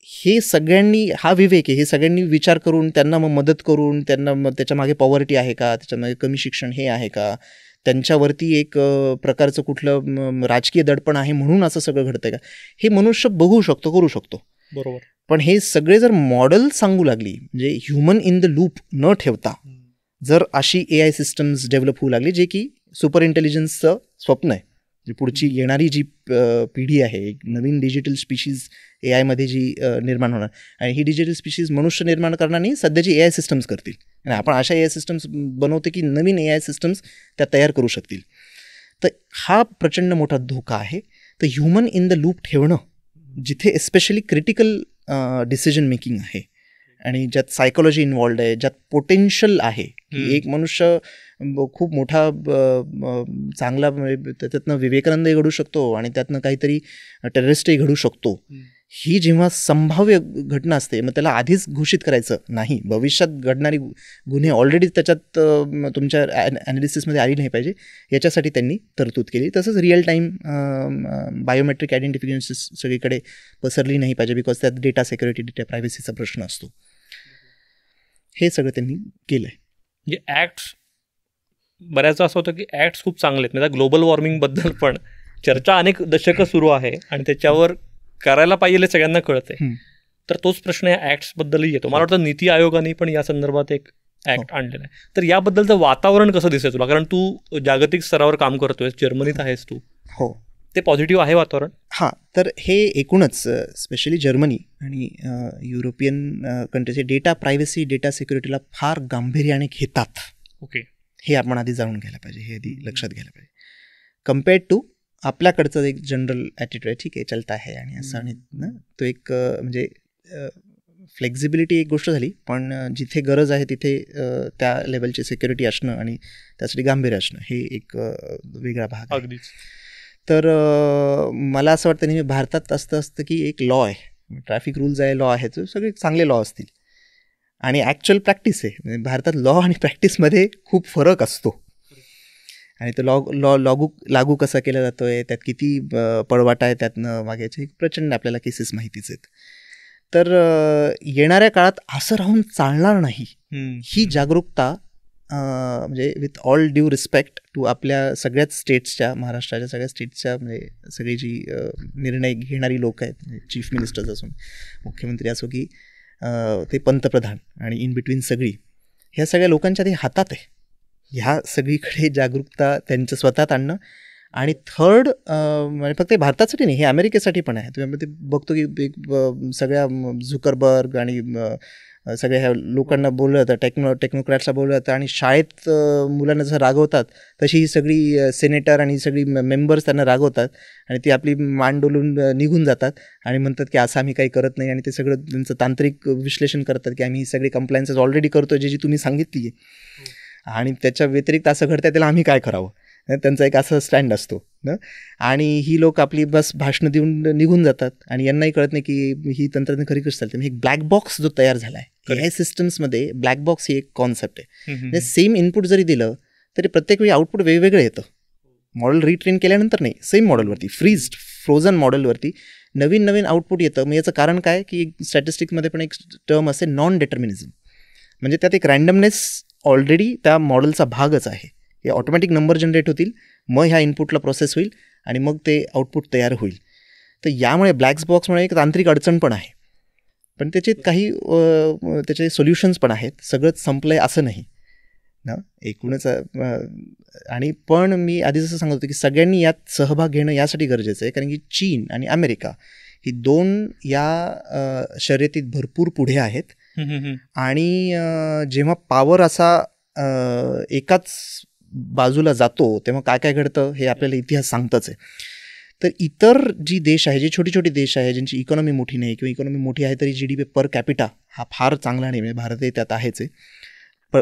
हे सगळ्यांनी, हा विवेक आहे, हे सगळ्यांनी विचार करून त्यांना मग मदत करून, त्यांना मग त्याच्यामागे पॉवर्टी आहे का, त्याच्यामागे कमी शिक्षण हे आहे का, त्यांच्यावरती एक प्रकारचं कुठलं राजकीय दडपण आहे म्हणून असं सगळं घडतंय का, हे मनुष्य बघू शकतो, करू शकतो. बरोबर. पण हे सगळे जर मॉडेल सांगू लागली, म्हणजे ह्युमन इन द लूप न ठेवता जर अशी AI सिस्टम्स डेव्हलप होऊ लागली, जे की सुपर इंटेलिजन्सचं स्वप्न आहे, जी पुढची येणारी जी पिढी आहे, एक नवीन डिजिटल स्पीशीज AI मध्ये जी निर्माण होणार, आणि ही डिजिटल स्पीशीज मनुष्य निर्माण करणार नाही, सध्याची AI सिस्टम्स करतील. आणि आपण अशा AI सिस्टम्स बनवतो की नवीन AI सिस्टम्स त्या तयार करू शकतील. तर हा प्रचंड मोठा धोका आहे. तर ह्युमन इन द लूप ठेवणं, जिथे एस्पेशली क्रिटिकल डिसिजन मेकिंग आहे आणि ज्यात सायकोलॉजी इन्वॉल्ड आहे, ज्यात पोटेन्शियल आहे की एक मनुष्य खूप मोठा चांगला, त्याच्यातनं विवेकानंदही घडू शकतो आणि त्यातनं काहीतरी टेररिस्टही घडू शकतो, ही जेव्हा संभाव्य घटना असते, मग त्याला आधीच घोषित करायचं नाही. भविष्यात घडणारी गुन्हे ऑलरेडी त्याच्यात तुमच्या ॲनालिसिसमध्ये आली नाही पाहिजे, याच्यासाठी त्यांनी तरतूद केली. तसंच रिअल टाईम बायोमेट्रिक आयडेंटिफिकेशन सगळीकडे पसरली नाही पाहिजे, बिकॉज त्यात डेटा सिक्युरिटी, डेटा प्रायव्हसीचा प्रश्न असतो. हे सगळं त्यांनी केलं आहे. म्हणजे ॲक्ट्स बऱ्याचदा असं होतं की ॲक्ट्स खूप चांगले आहेत. म्हणजे ग्लोबल वॉर्मिंगबद्दल पण चर्चा अनेक दशकं सुरू आहे आणि त्याच्यावर करायला पाहिजे सगळ्यांना कळतंय. तर तोच प्रश्न या ॲक्ट्सबद्दलही येतो. मला वाटतं नीती आयोगाने पण या संदर्भात एक ॲक्ट आणलेला आहे. तर याबद्दलचं वातावरण कसं दिसतंय तुला? कारण तू जागतिक स्तरावर काम करतोय, जर्मनीत आहेस तू. हो, ते पॉझिटिव्ह आहे वातावरण? हां, तर हे एकूणच स्पेशली जर्मनी आणि युरोपियन कंट्रीचे डेटा प्रायव्हसी, डेटा सिक्युरिटीला फार गांभीर्याने घेतात. ओके, हे आपण आधी जाणून घ्यायला पाहिजे, हे आधी लक्षात घ्यायला पाहिजे. कम्पेअर्ड टू आपल्याकडचं एक जनरल ॲटिट्यूड आहे, ठीक आहे चलता आहे आणि असं, आणि ना तो एक म्हणजे फ्लेक्झिबिलिटी एक गोष्ट झाली, पण जिथे गरज आहे तिथे त्या लेवलची सिक्युरिटी असणं आणि त्यासाठी गांभीर्य असणं हे एक वेगळा भाग आहे. अगदीच. तर मला असं वाटतं नेहमी भारतात असतं की एक लॉ आहे, ट्रॅफिक रूल्स आहे, लॉ आहे, तर सगळे चांगले लॉ असतील, आणि ॲक्च्युअल प्रॅक्टिस आहे. म्हणजे भारतात लॉ आणि प्रॅक्टिसमध्ये खूप फरक असतो आणि तो लागू कसा केला जातो आहे, त्यात किती पळवाटा आहे त्यातनं मागायचे प्रचंड आपल्याला केसेस माहितीच आहेत. तर येणाऱ्या काळात असं राहून चालणार नाही. ही जागरूकता म्हणजे with all due respect to आपल्या सगळ्याच स्टेट्सच्या, महाराष्ट्राच्या सगळ्या स्टेट्सच्या म्हणजे सगळी जी निर्णय घेणारी लोक आहेत, चीफ मिनिस्टर्स असून मुख्यमंत्री असो की ते पंतप्रधान आणि इन बिटवीन सगळी, ह्या सगळ्या लोकांच्या ते हातात आहे ह्या सगळीकडे जागरूकता त्यांचं स्वतःत आणणं. आणि थर्ड म्हणजे फक्त भारतासाठी नाही, हे अमेरिकेसाठी पण आहे. तुम्ही ते बघतो की सगळ्या झुकरबर्ग आणि सगळ्या ह्या लोकांना बोललं जातं, टेक्नोक्रॅट्सला बोललं जातं आणि शाळेत मुलांना जसं रागवतात तशी ही सगळी सेनेटर आणि सगळी मेंबर्स त्यांना रागवतात आणि ती आपली मान डोलून निघून जातात आणि म्हणतात की असं आम्ही काही करत नाही. आणि ते सगळं त्यांचं तांत्रिक विश्लेषण करतात की आम्ही ही सगळी कंप्लायन्सेस ऑलरेडी करतो जी तुम्ही सांगितली आहे आणि त्याच्या व्यतिरिक्त असं घडतं त्याला आम्ही काय करावं. त्यांचा एक असं स्टँड असतो ना. आणि ही लोक आपली बस भाषणं देऊन निघून जातात आणि यांनाही कळत नाही की ही तंत्रज्ञान खरी कशी चालते. म्हणजे एक ब्लॅक बॉक्स जो तयार झाला आहे AI सिस्टम्समध्ये, ब्लॅक बॉक्स ही एक कॉन्सेप्ट आहे. म्हणजे सेम इनपुट जरी दिलं तरी प्रत्येक वेळी आउटपुट वेगवेगळं येतं. मॉडेल रिट्रेन केल्यानंतर नाही, सेम मॉडेलवरती फ्रोझन मॉडेलवरती नवीन आउटपुट येतं. मग याचं कारण काय की स्टॅटिस्टिक्समध्ये पण एक टर्म असते नॉन डिटर्मिनिझम. म्हणजे त्यात एक रँडमनेस ऑलरेडी त्या मॉडेलचा भागच आहे. हे ऑटोमॅटिक नंबर जनरेट होतील, मग ह्या इनपुटला प्रोसेस होईल आणि मग ते आउटपुट तयार होईल. तर यामुळे ब्लॅक बॉक्समुळे एक तांत्रिक अडचण पण आहे, पण त्याचे काही त्याचे सोल्युशन्स पण आहेत. सगळंच संपलं आहे असं नाही ना एकूणच. आणि पण मी आधी जसं सांगत होतो की सगळ्यांनी यात सहभाग घेणं यासाठी गरजेचं आहे, कारण की चीन आणि अमेरिका ही दोन या शर्यतीत भरपूर पुढे आहेत. आणि जेव्हा पॉवर असा एकाच बाजूला जातो तेव्हा काय काय घडतं हे आपल्याला इतिहास सांगतच आहे. तर इतर जी देश आहे, जी छोटी छोटी देश आहे, ज्यांची इकॉनॉमी मोठी नाही किंवा इकॉनॉमी मोठी आहे तरी GDP पर कॅपिटा हा फार चांगला नाही, म्हणजे भारतही त्यात आहेच आहे.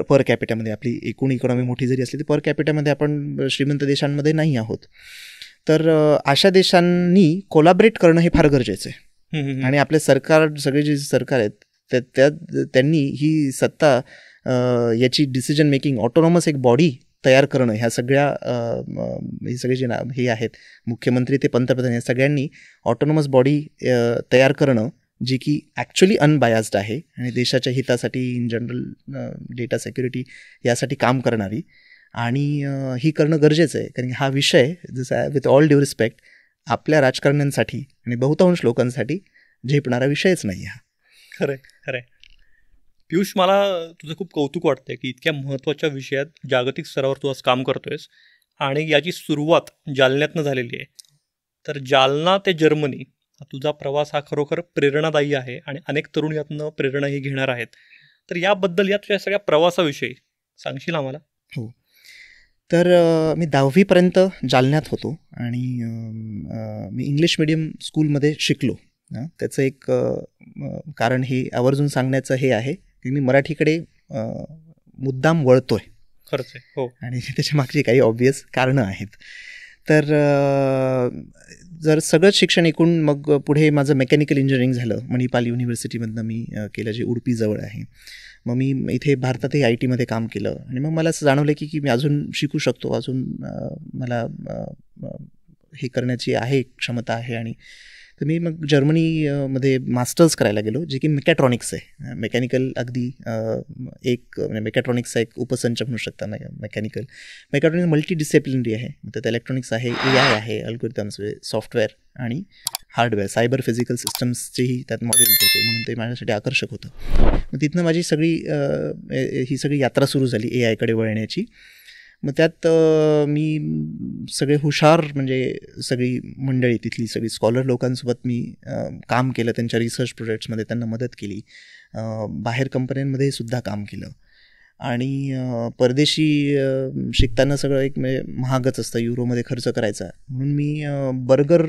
पर कॅपिटामध्ये आपली एकूण इकॉनॉमी मोठी जरी असली तरी पर कॅपिटामध्ये आपण श्रीमंत देशांमध्ये नाही आहोत. तर अशा देशांनी कोलॅबरेट करणं हे फार गरजेचं आहे. आणि आपले सरकार, सगळे जे सरकार आहेत त्यांनी ही सत्ता याची डिसिजन मेकिंग ऑटोनॉमस एक बॉडी तयार करणं, ह्या सगळ्या हे सगळे जे हे आहेत मुख्यमंत्री ते पंतप्रधान या सगळ्यांनी ऑटोनॉमस बॉडी तयार करणं जी की ॲक्च्युली अनबायास्ड आहे आणि देशाच्या हितासाठी इन जनरल डेटा सिक्युरिटी यासाठी काम करणारी. आणि ही करणं गरजेचं आहे, कारण की हा विषय जसा विथ ऑल ड्यू रिस्पेक्ट आपल्या राजकारण्यांसाठी आणि बहुतांश लोकांसाठी झेपणारा विषयच नाही हा. खरंय खरंय. पियुष, मला तुझं खूप कौतुक वाटतंय की इतक्या महत्त्वाच्या विषयात जागतिक स्तरावर तू आज काम करतोयस आणि याची सुरुवात जालन्यातनं झालेली आहे. तर जालना ते जर्मनी हा तुझा प्रवास हा खरोखर प्रेरणादायी आहे आणि अनेक तरुण यातनं प्रेरणाही घेणार आहेत. तर याबद्दल या तुझ्या सगळ्या प्रवासाविषयी सांगशील आम्हाला? हो. तर मी 10वीपर्यंत जालन्यात होतो आणि मी इंग्लिश मिडियम स्कूलमध्ये शिकलो. त्याचं एक कारण हे आवर्जून सांगण्याचं हे आहे की मी मराठीकडे मुद्दाम वळतोय. खरंच आहे. हो. आणि त्याच्या मागची काही ऑब्वियस कारणं आहेत. तर जर सगळंच शिक्षण ऐकून मग पुढे माझं मेकॅनिकल इंजिनिअरिंग झालं मणिपाल युनिव्हर्सिटीमधनं मी केलं, जे उडपीजवळ आहे. मग मी इथे भारतातही IT मध्ये काम केलं आणि मग मला असं जाणवलं की मी अजून शिकू शकतो, अजून मला हे करण्याची आहे क्षमता आहे. आणि तर मी मग जर्मनीमध्ये मास्टर्स करायला गेलो, जे की मेकॅट्रॉनिक्स आहे. मेकॅनिकल अगदी एक म्हणजे मेकॅट्रॉनिक्सचा एक उपसंच म्हणू शकता. मेकॅट्रॉनिक्स मल्टी डिसिप्लिनरी आहे. त्यात इलेक्ट्रॉनिक्स आहे, AI आहे, अल्गोरिथम्स, सॉफ्टवेअर आणि हार्डवेअर, सायबर फिजिकल सिस्टम्सचेही त्यात मॉड्यूल्स होते, म्हणून ते माझ्यासाठी आकर्षक होतं. मग तिथनं माझी ही सगळी यात्रा सुरू झाली AI कडे वळण्याची. मग त्यात मी सगळे हुशार म्हणजे सगळी मंडळी, तिथली सगळी स्कॉलर लोकांसोबत मी काम केलं, त्यांच्या रिसर्च प्रोजेक्ट्समध्ये त्यांना मदत केली, बाहेर कंपन्यांमध्ये सुद्धा काम केलं. आणि परदेशी शिकताना सगळं एक म्हणजे महागच असतं, युरोमध्ये खर्च करायचा, म्हणून मी बर्गर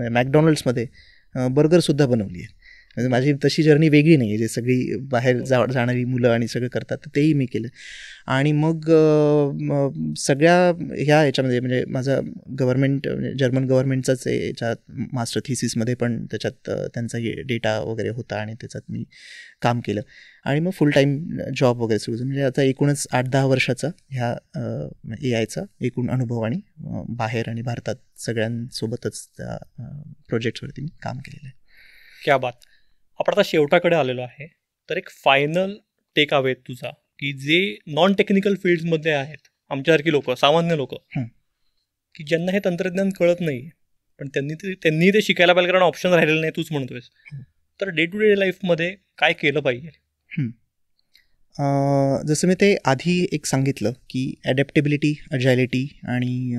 मॅकडॉनल्ड्समध्ये बर्गरसुद्धा बनवली आहे. म्हणजे माझी तशी जर्नी वेगळी नाही आहे, जे सगळी बाहेर जाणारी मुलं आणि सगळं करतात, तर तेही मी केलं. आणि मग सगळ्या ह्या याच्यामध्ये म्हणजे माझा गव्हर्नमेंट जर्मन गव्हर्नमेंटचाच याच्यात मास्टर थिसिसमध्ये पण त्याच्यात त्यांचा डेटा वगैरे होता आणि त्याच्यात मी काम केलं. आणि मग फुल टाईम जॉब वगैरे सुरू झालं. म्हणजे आता एकूणच 8-10 वर्षाचा ह्या AI चा एकूण अनुभव आणि बाहेर आणि भारतात सगळ्यांसोबतच त्या प्रोजेक्ट्सवरती मी काम केलेलं आहे. क्या बात. आपण आता शेवटाकडे आलेलो आहे, तर एक फायनल टेक अवे तुझा, की जे नॉन टेक्निकल फील्ड्समध्ये आहेत, आमच्यासारखी लोक, सामान्य लोक, की ज्यांना हे तंत्रज्ञान कळत नाही, पण त्यांनी ते शिकायला पाहिजे, कारण ऑप्शन राहिलेलं नाही, तूच म्हणतोयस, तर डे टू डे लाईफमध्ये काय केलं पाहिजे? जसं मी ते आधी एक सांगितलं की ॲडॅप्टेबिलिटी, अजायलिटी आणि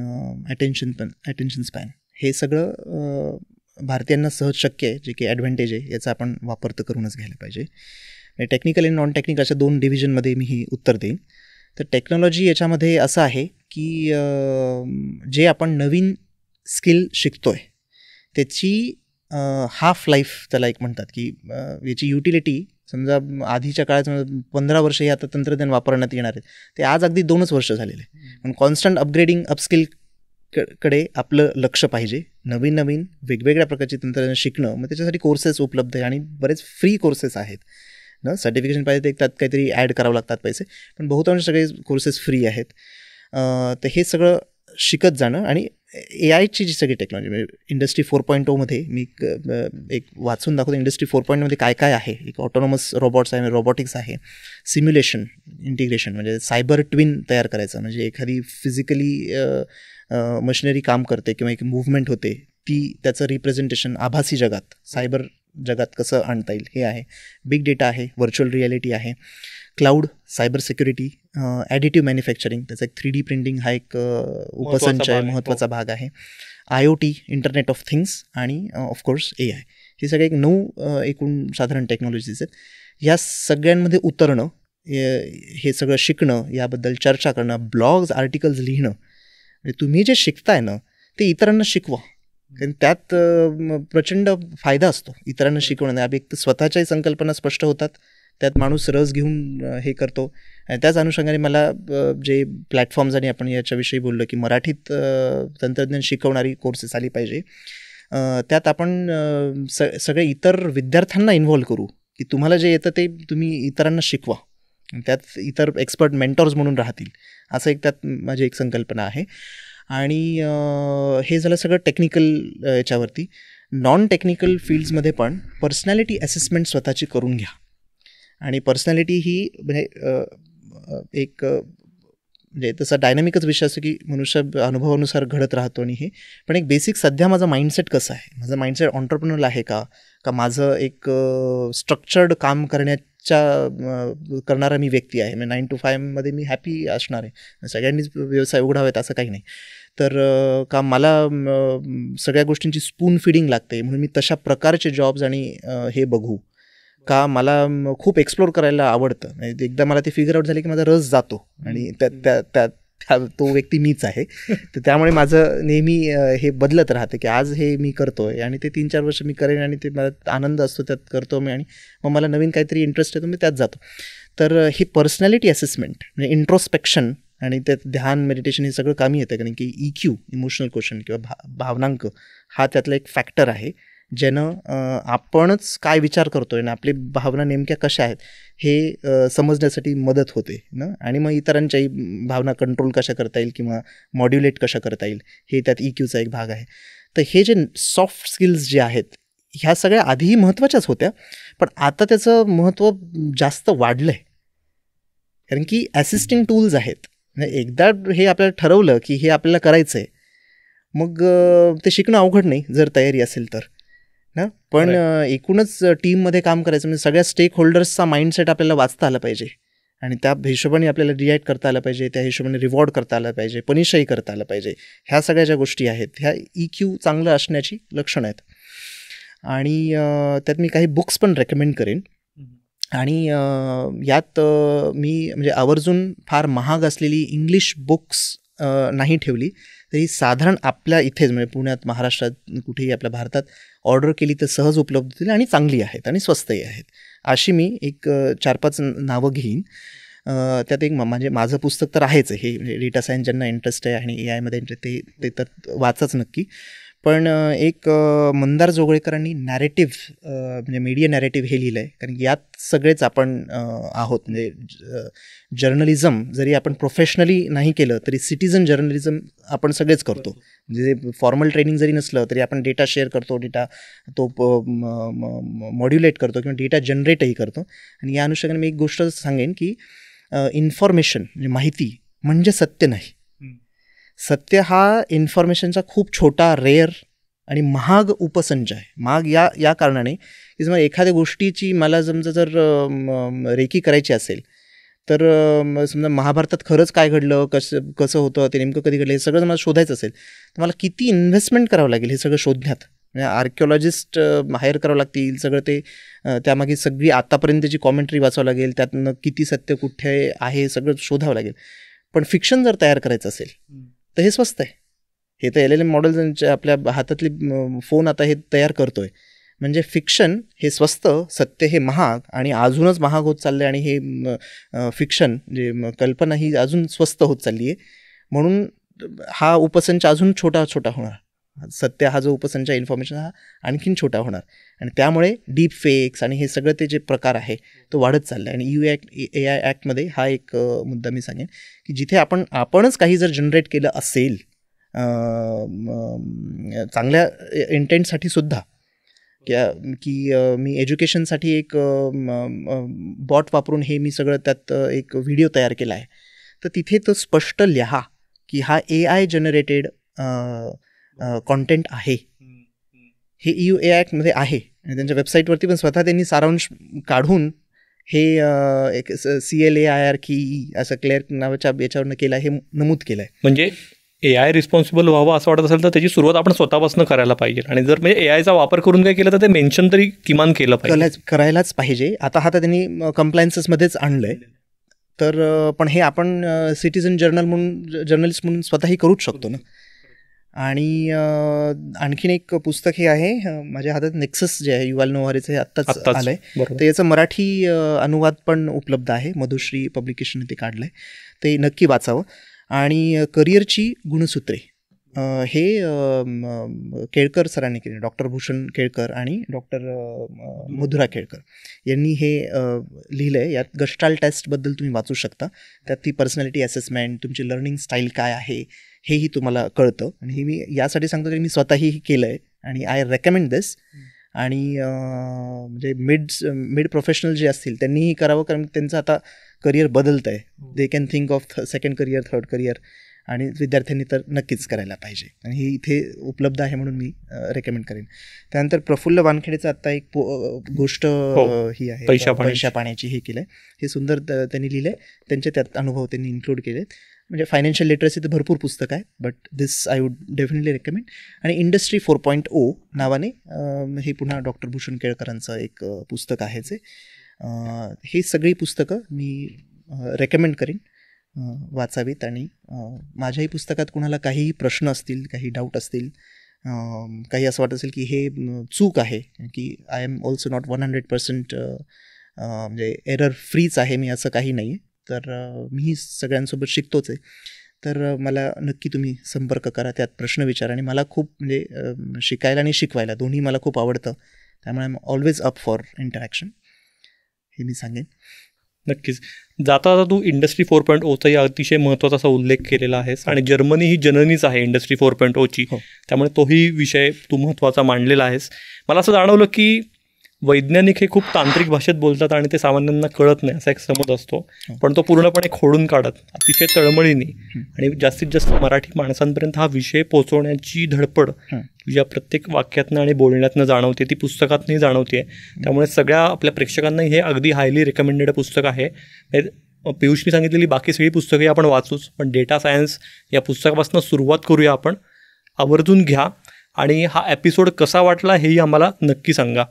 अटेन्शन स्पॅन हे सगळं भारतीयांना सहज शक्य आहे, जे की ॲडव्हान्टेज आहे, याचा आपण वापर तर करूनच घ्यायला पाहिजे. टेक्निकल आणि नॉन टेक्निकल अशा 2 डिव्हिजनमध्ये मी ही उत्तर देईन. तर टेक्नॉलॉजी याच्यामध्ये असं आहे की जे आपण नवीन स्किल शिकतो आहे त्याची हाफ लाईफ त्याला एक म्हणतात, की याची युटिलिटी समजा आधीच्या काळात 15 वर्ष हे आता तंत्रज्ञान वापरण्यात येणार आहेत, ते आज अगदी 2च वर्ष झालेले. पण कॉन्स्टंट अपग्रेडिंग, अपस्किल कडे आपलं लक्ष पाहिजे. नवीन वेगवेगळ्या प्रकारचे तंत्रज्ञान शिकणं, मग त्याच्यासाठी कोर्सेस उपलब्ध आहे आणि बरेच फ्री कोर्सेस आहेत ना. सर्टिफिकेशन पाहिजे तर त्यात काहीतरी ॲड करावं लागतात पैसे, पण बहुतांश सगळे कोर्सेस फ्री आहेत. तर हे सगळं शिकत जाणं आणि AI ची जी सगळी टेक्नॉलॉजी म्हणजे इंडस्ट्री 4.0मध्ये मी एक वाचून दाखवतो. इंडस्ट्री 4.0मध्ये काय काय आहे. एक ऑटोनॉमस रोबोट्स आहे, रोबोटिक्स आहे, सिम्युलेशन, इंटिग्रेशन म्हणजे सायबर ट्विन तयार करायचं, म्हणजे एखादी फिजिकली मशिनरी काम करते किंवा एक मूव्हमेंट होते, ती त्याचं रिप्रेझेंटेशन आभासी जगात, सायबर जगात कसं आणता येईल हे आहे. बिग डेटा आहे, व्हर्च्युअल रिॲलिटी आहे, cloud, cyber security, additive manufacturing, त्याचा एक 3D प्रिंटिंग हा एक उपसंचय महत्त्वाचा भाग आहे. IoT, इंटरनेट ऑफ थिंग्स आणि ऑफकोर्स AI. हे सगळे एक 9 एकूण साधारण टेक्नॉलॉजीज आहेत. या सगळ्यांमध्ये उतरणं, हे सगळं शिकणं, याबद्दल चर्चा करणं, ब्लॉग्स, आर्टिकल्स लिहिणं, म्हणजे तुम्ही जे शिकताय ना ते इतरांना शिकवा, कारण त्यात प्रचंड फायदा असतो. इतरांना शिकवणं, एक तर स्वतःच्याही संकल्पना स्पष्ट होतात, त्यात माणूस रस घेऊन हे करतो. आणि त्याच अनुषंगाने मला जे प्लॅटफॉर्म्स आणि आपण याच्याविषयी बोललो की मराठीत तंत्रज्ञान शिकवणारी कोर्सेस आली पाहिजे, त्यात आपण सगळे इतर विद्यार्थ्यांना इन्व्हॉल्व करू, की तुम्हाला जे येतं ते तुम्ही इतरांना शिकवा, त्यात इतर एक्सपर्ट मेंटॉर्स म्हणून राहतील, असं एक त्यात माझी एक संकल्पना आहे. आणि हे झालं सगळं टेक्निकल याच्यावरती. नॉन टेक्निकल फील्ड्समध्ये पण पर्सनॅलिटी असेसमेंट स्वतःची करून घ्या. आणि पर्सनॅलिटी ही म्हणजे एक म्हणजे तसा डायनॅमिकच विषय असतो की मनुष्य अनुभवानुसार घडत राहतो. आणि हे पण एक बेसिक सध्या माझा माइंडसेट कसं आहे, माझं माइंडसेट ऑन्टरप्रेन्योरल आहे का माझं एक स्ट्रक्चर्ड काम करणारा मी व्यक्ती आहे, म्हणजे 9 to 5मध्ये मी हॅपी असणार आहे. सगळ्यांनीच व्यवसाय उघडावेत असं काही नाही. तर का मला सगळ्या गोष्टींची स्पून फिडिंग लागते, म्हणून मी तशा प्रकारचे जॉब्स आणि हे बघू का मला खूप एक्सप्लोर करायला आवडतं. म्हणजे एकदा मला ते फिगर आउट झाले की माझा रस जातो आणि तो व्यक्ती मीच आहे. तर त्यामुळे माझं नेहमी हे बदलत राहतं की आज हे मी करतोय आणि ते 3-4 वर्ष मी करेन आणि ते मला आनंद असतो त्यात करतो मी, आणि मग मला नवीन काहीतरी इंटरेस्ट येतो मी त्यात जातो. तर ही पर्सनॅलिटी असेसमेंट म्हणजे इंट्रोस्पेक्शन आणि त्यात ध्यान, मेडिटेशन हे सगळं कामी येतं, कारण की EQ, इमोशनल क्वेश्चन किंवा भावनांक हा त्यातला एक फॅक्टर आहे, ज्यानं आपणच काय विचार करतोय आणि आपली भावना नेमक्या कशा आहेत हे समजण्यासाठी मदत होते ना. आणि मग इतरांच्याही भावना कंट्रोल कशा करता येईल किंवा मॉड्युलेट कशा करता येईल हे त्यात EQचा एक भाग आहे. तर हे जे सॉफ्ट स्किल्स जे आहेत ह्या सगळ्या आधीही महत्त्वाच्याच होत्या, पण आता त्याचं महत्त्व जास्त वाढलं आहे, कारण की असिस्टिंग टूल्स आहेत. एकदा हे आपल्याला ठरवलं की हे आपल्याला करायचं आहे, मग ते शिकणं अवघड नाही जर तयारी असेल तर ना. पण एकूणच टीममध्ये काम करायचं म्हणजे सगळ्या स्टेक होल्डर्सचा माइंडसेट आपल्याला वाचता आला पाहिजे आणि त्या हिशोबाने आपल्याला रिॲक्ट करता आलं पाहिजे, त्या हिशोबाने रिवॉर्ड करता आलं पाहिजे, पनिशही करता आलं पाहिजे. ह्या सगळ्या ज्या गोष्टी आहेत ह्या EQ चांगलं असण्याची लक्षणं आहेत. आणि त्यात मी काही बुक्स पण रेकमेंड करेन. आणि यात मी म्हणजे आवर्जून फार महाग असलेली इंग्लिश बुक्स नाही ठेवली, तरी साधारण आपल्या इथेच म्हणजे पुण्यात, महाराष्ट्रात, कुठेही आपल्या भारतात ऑर्डर केली तर सहज उपलब्ध होतील आणि चांगली आहेत आणि स्वस्तही आहेत. अशी मी एक 4-5 नावं घेईन. त्यात एक म्हणजे माझं पुस्तक तर आहेच आहे हे, म्हणजे डेटा सायन्स ज्यांना इंटरेस्ट आहे आणि AI मध्ये इंटरेस्ट ते तर वाचच नक्की. पण एक मंदार जोगळेकरांनी नॅरेटिव्ह म्हणजे मीडिया नॅरेटिव्ह हे लिहिलं आहे. कारण यात सगळेच आपण आहोत. म्हणजे जर्नलिझम जरी आपण प्रोफेशनली नाही केलं तरी सिटिझन जर्नलिझम आपण सगळेच करतो. म्हणजे फॉर्मल ट्रेनिंग जरी नसलं तरी आपण डेटा शेअर करतो, डेटा तो मॉड्युलेट करतो किंवा डेटा जनरेटही करतो. आणि या अनुषंगाने मी एक गोष्ट सांगेन की इन्फॉर्मेशन म्हणजे माहिती म्हणजे सत्य नाही. सत्य हा इन्फॉर्मेशनचा खूप छोटा, रेअर आणि महाग उपसंच आहे. महाग या कारणाने की समजा एखाद्या गोष्टीची मला जर रेकी करायची असेल तर समजा महाभारतात खरंच काय घडलं, कसं होतं, ते नेमकं कधी घडलं, हे सगळं मला शोधायचं असेल तर मला किती इन्व्हेस्टमेंट करावं लागेल हे सगळं शोधण्यात. म्हणजे आर्किओलॉजिस्ट हायर करावं लागतील, सगळं ते त्यामागे सगळी आतापर्यंतची कॉमेंट्री वाचावं लागेल, त्यातनं किती सत्य कुठे आहे सगळं शोधावं लागेल. पण फिक्शन जर तयार करायचं असेल तर हे स्वस्त आहे. हे तर LLM मॉडेल आपल्या हातातली फोन आता हे तयार करतोय. म्हणजे फिक्शन हे स्वस्त, सत्य हे महाग आणि अजूनच महाग होत चाललं आहे. आणि हे फिक्शन म्हणजे कल्पना ही अजून स्वस्त होत चालली आहे. म्हणून हा उपसंच अजून छोटा होणार. सत्य हा जो उपसंच इन्फॉर्मेशन हा आणखीन छोटा होणार. आणि त्यामुळे डीप फेक्स आणि हे सगळं ते जे प्रकार आहे तो वाढत चालला आहे. आणि AI ॲक्टमध्ये हा एक मुद्दा मी सांगेन की जिथे आपणच काही जर जनरेट केलं असेल चांगल्या इंटेंटसाठी सुद्धा, की मी एज्युकेशनसाठी एक बॉट वापरून हे मी सगळं त्यात एक व्हिडिओ तयार केला आहे, तर तिथे तो स्पष्ट लिहा की हा AI जनरेटेड कॉन्टेंट आहे. हे EU AI ॲक्टमध्ये आहे आणि त्यांच्या वेबसाईटवरती पण स्वतः त्यांनी सारांश काढून हे एक CLAIR की असं क्लेअर्क नावाच्या याच्यावरनं केलं आहे, हे नमूद केलं आहे. म्हणजे AI रिस्पॉन्सिबल व्हावं असं वाटत असेल तर त्याची सुरुवात आपण स्वतःपासून करायला पाहिजे. आणि जर म्हणजे AIचा वापर करून काय केलं तर ते मेन्शन तरी किमान केलं पाहिजे, करायलाच पाहिजे. आता त्यांनी कंप्लायन्सेसमध्येच आणलं आहे. तर पण हे आपण सिटिझन जर्नलिस्ट म्हणून स्वतःही करूच शकतो ना. आणि आणखीन एक पुस्तक हे आहे माझ्या हातात, नेक्सस जे आहे युval नोआ हरारीचं, हे आत्ताच आलं आहे. तर याचं मराठी अनुवाद पण उपलब्ध आहे, मधुश्री पब्लिकेशनने ते काढलं आहे. ते नक्की वाचावं. आणि करिअरची गुणसूत्रे हे केळकर सरांनी केले, डॉक्टर भूषण केळकर आणि डॉक्टर मधुरा केळकर यांनी हे लिहिलं आहे. यात गस्टाल्ट टेस्टबद्दल तुम्ही वाचू शकता. त्यात ती पर्सनॅलिटी असेसमेंट, तुमची लर्निंग स्टाईल काय आहे हेही तुम्हाला कळतं. आणि हे मी यासाठी सांगतो की मी स्वतःही केलं आहे आणि आय रेकमेंड दिस. आणि म्हणजे मिड प्रोफेशनल जे असतील त्यांनीही करावं, कारण त्यांचं आता करिअर बदलतं आहे. They can think of second career, third career. आणि विद्यार्थ्यांनी तर नक्कीच करायला पाहिजे. आणि हे इथे उपलब्ध आहे म्हणून मी रेकमेंड करेन. त्यानंतर प्रफुल्ल वानखेडेचं आत्ता एक गोष्ट ही आहे, पैशा पाण्याची, हे केलं आहे. हे सुंदर त्यांनी लिहिलं आहे. त्यांचे त्यात अनुभव त्यांनी इन्क्लूड केले आहेत. म्हणजे फायनान्शियल लिटरसी तर भरपूर पुस्तक आहे, but this I would definitely recommend. आणि इंडस्ट्री 4.0 नावाने हे पुन्हा डॉक्टर भूषण केळकरांचं एक पुस्तक आहे. हे सगळी पुस्तकं मी रेकमेंड करीन, वाचावीत. आणि माझ्याही पुस्तकात कुणाला काहीही प्रश्न असतील, काही डाऊट असतील, काही असं वाटत असेल की हे चूक आहे, की आय एम ऑल्सो नॉट 100% म्हणजे एरर फ्रीच आहे मी, असं काही नाही आहे. तर मीही सगळ्यांसोबत शिकतोच आहे. तर मला नक्की तुम्ही संपर्क करा, त्यात प्रश्न विचारा. आणि मला खूप म्हणजे शिकायला आणि शिकवायला दोन्ही मला खूप आवडतं. त्यामुळे I am always up for interaction, हे मी सांगेन. नक्कीच. जाता तू इंडस्ट्री 4.0चाही अतिशय महत्त्वाचा असा उल्लेख केलेला आहेस. आणि जर्मनी ही जननीच आहे इंडस्ट्री 4.0ची. त्यामुळे तोही विषय तू महत्त्वाचा मांडलेला आहेस. मला असं जाणवलं की वैज्ञानिक हे खूप तांत्रिक भाषेत बोलतात आणि ते सामान्यांना कळत नाही असा एक समज असतो. पण तो पूर्णपणे खोडून काढत अतिशय तळमळीने आणि जास्तीत जास्त मराठी माणसांपर्यंत हा विषय पोहोचवण्याची धडपड तुझ्या प्रत्येक वाक्यातनं आणि बोलण्यातनं जाणवते, ती पुस्तकातनंही जाणवते. त्यामुळे सगळ्या आपल्या प्रेक्षकांनाही हे अगदी हायली रिकमेंडेड पुस्तक आहे. पियुषनी सांगितलेली बाकी सगळी पुस्तकंही आपण वाचूच, पण डेटा सायन्स या पुस्तकापासून सुरुवात करूया आपण. आवर्जून घ्या. आणि हा एपिसोड कसा वाटला हेही आम्हाला नक्की सांगा.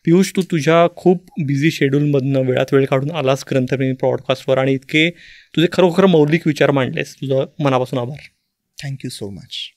पियुष, तू तुझ्या खूप बिझी शेड्यूलमधनं वेळात वेळ काढून आलास ग्रंथप्रेमी पॉडकास्टवर आणि इतके तुझे खरोखर मौलिक विचार मांडलेस. तुझं मनापासून आभार. Thank you so much.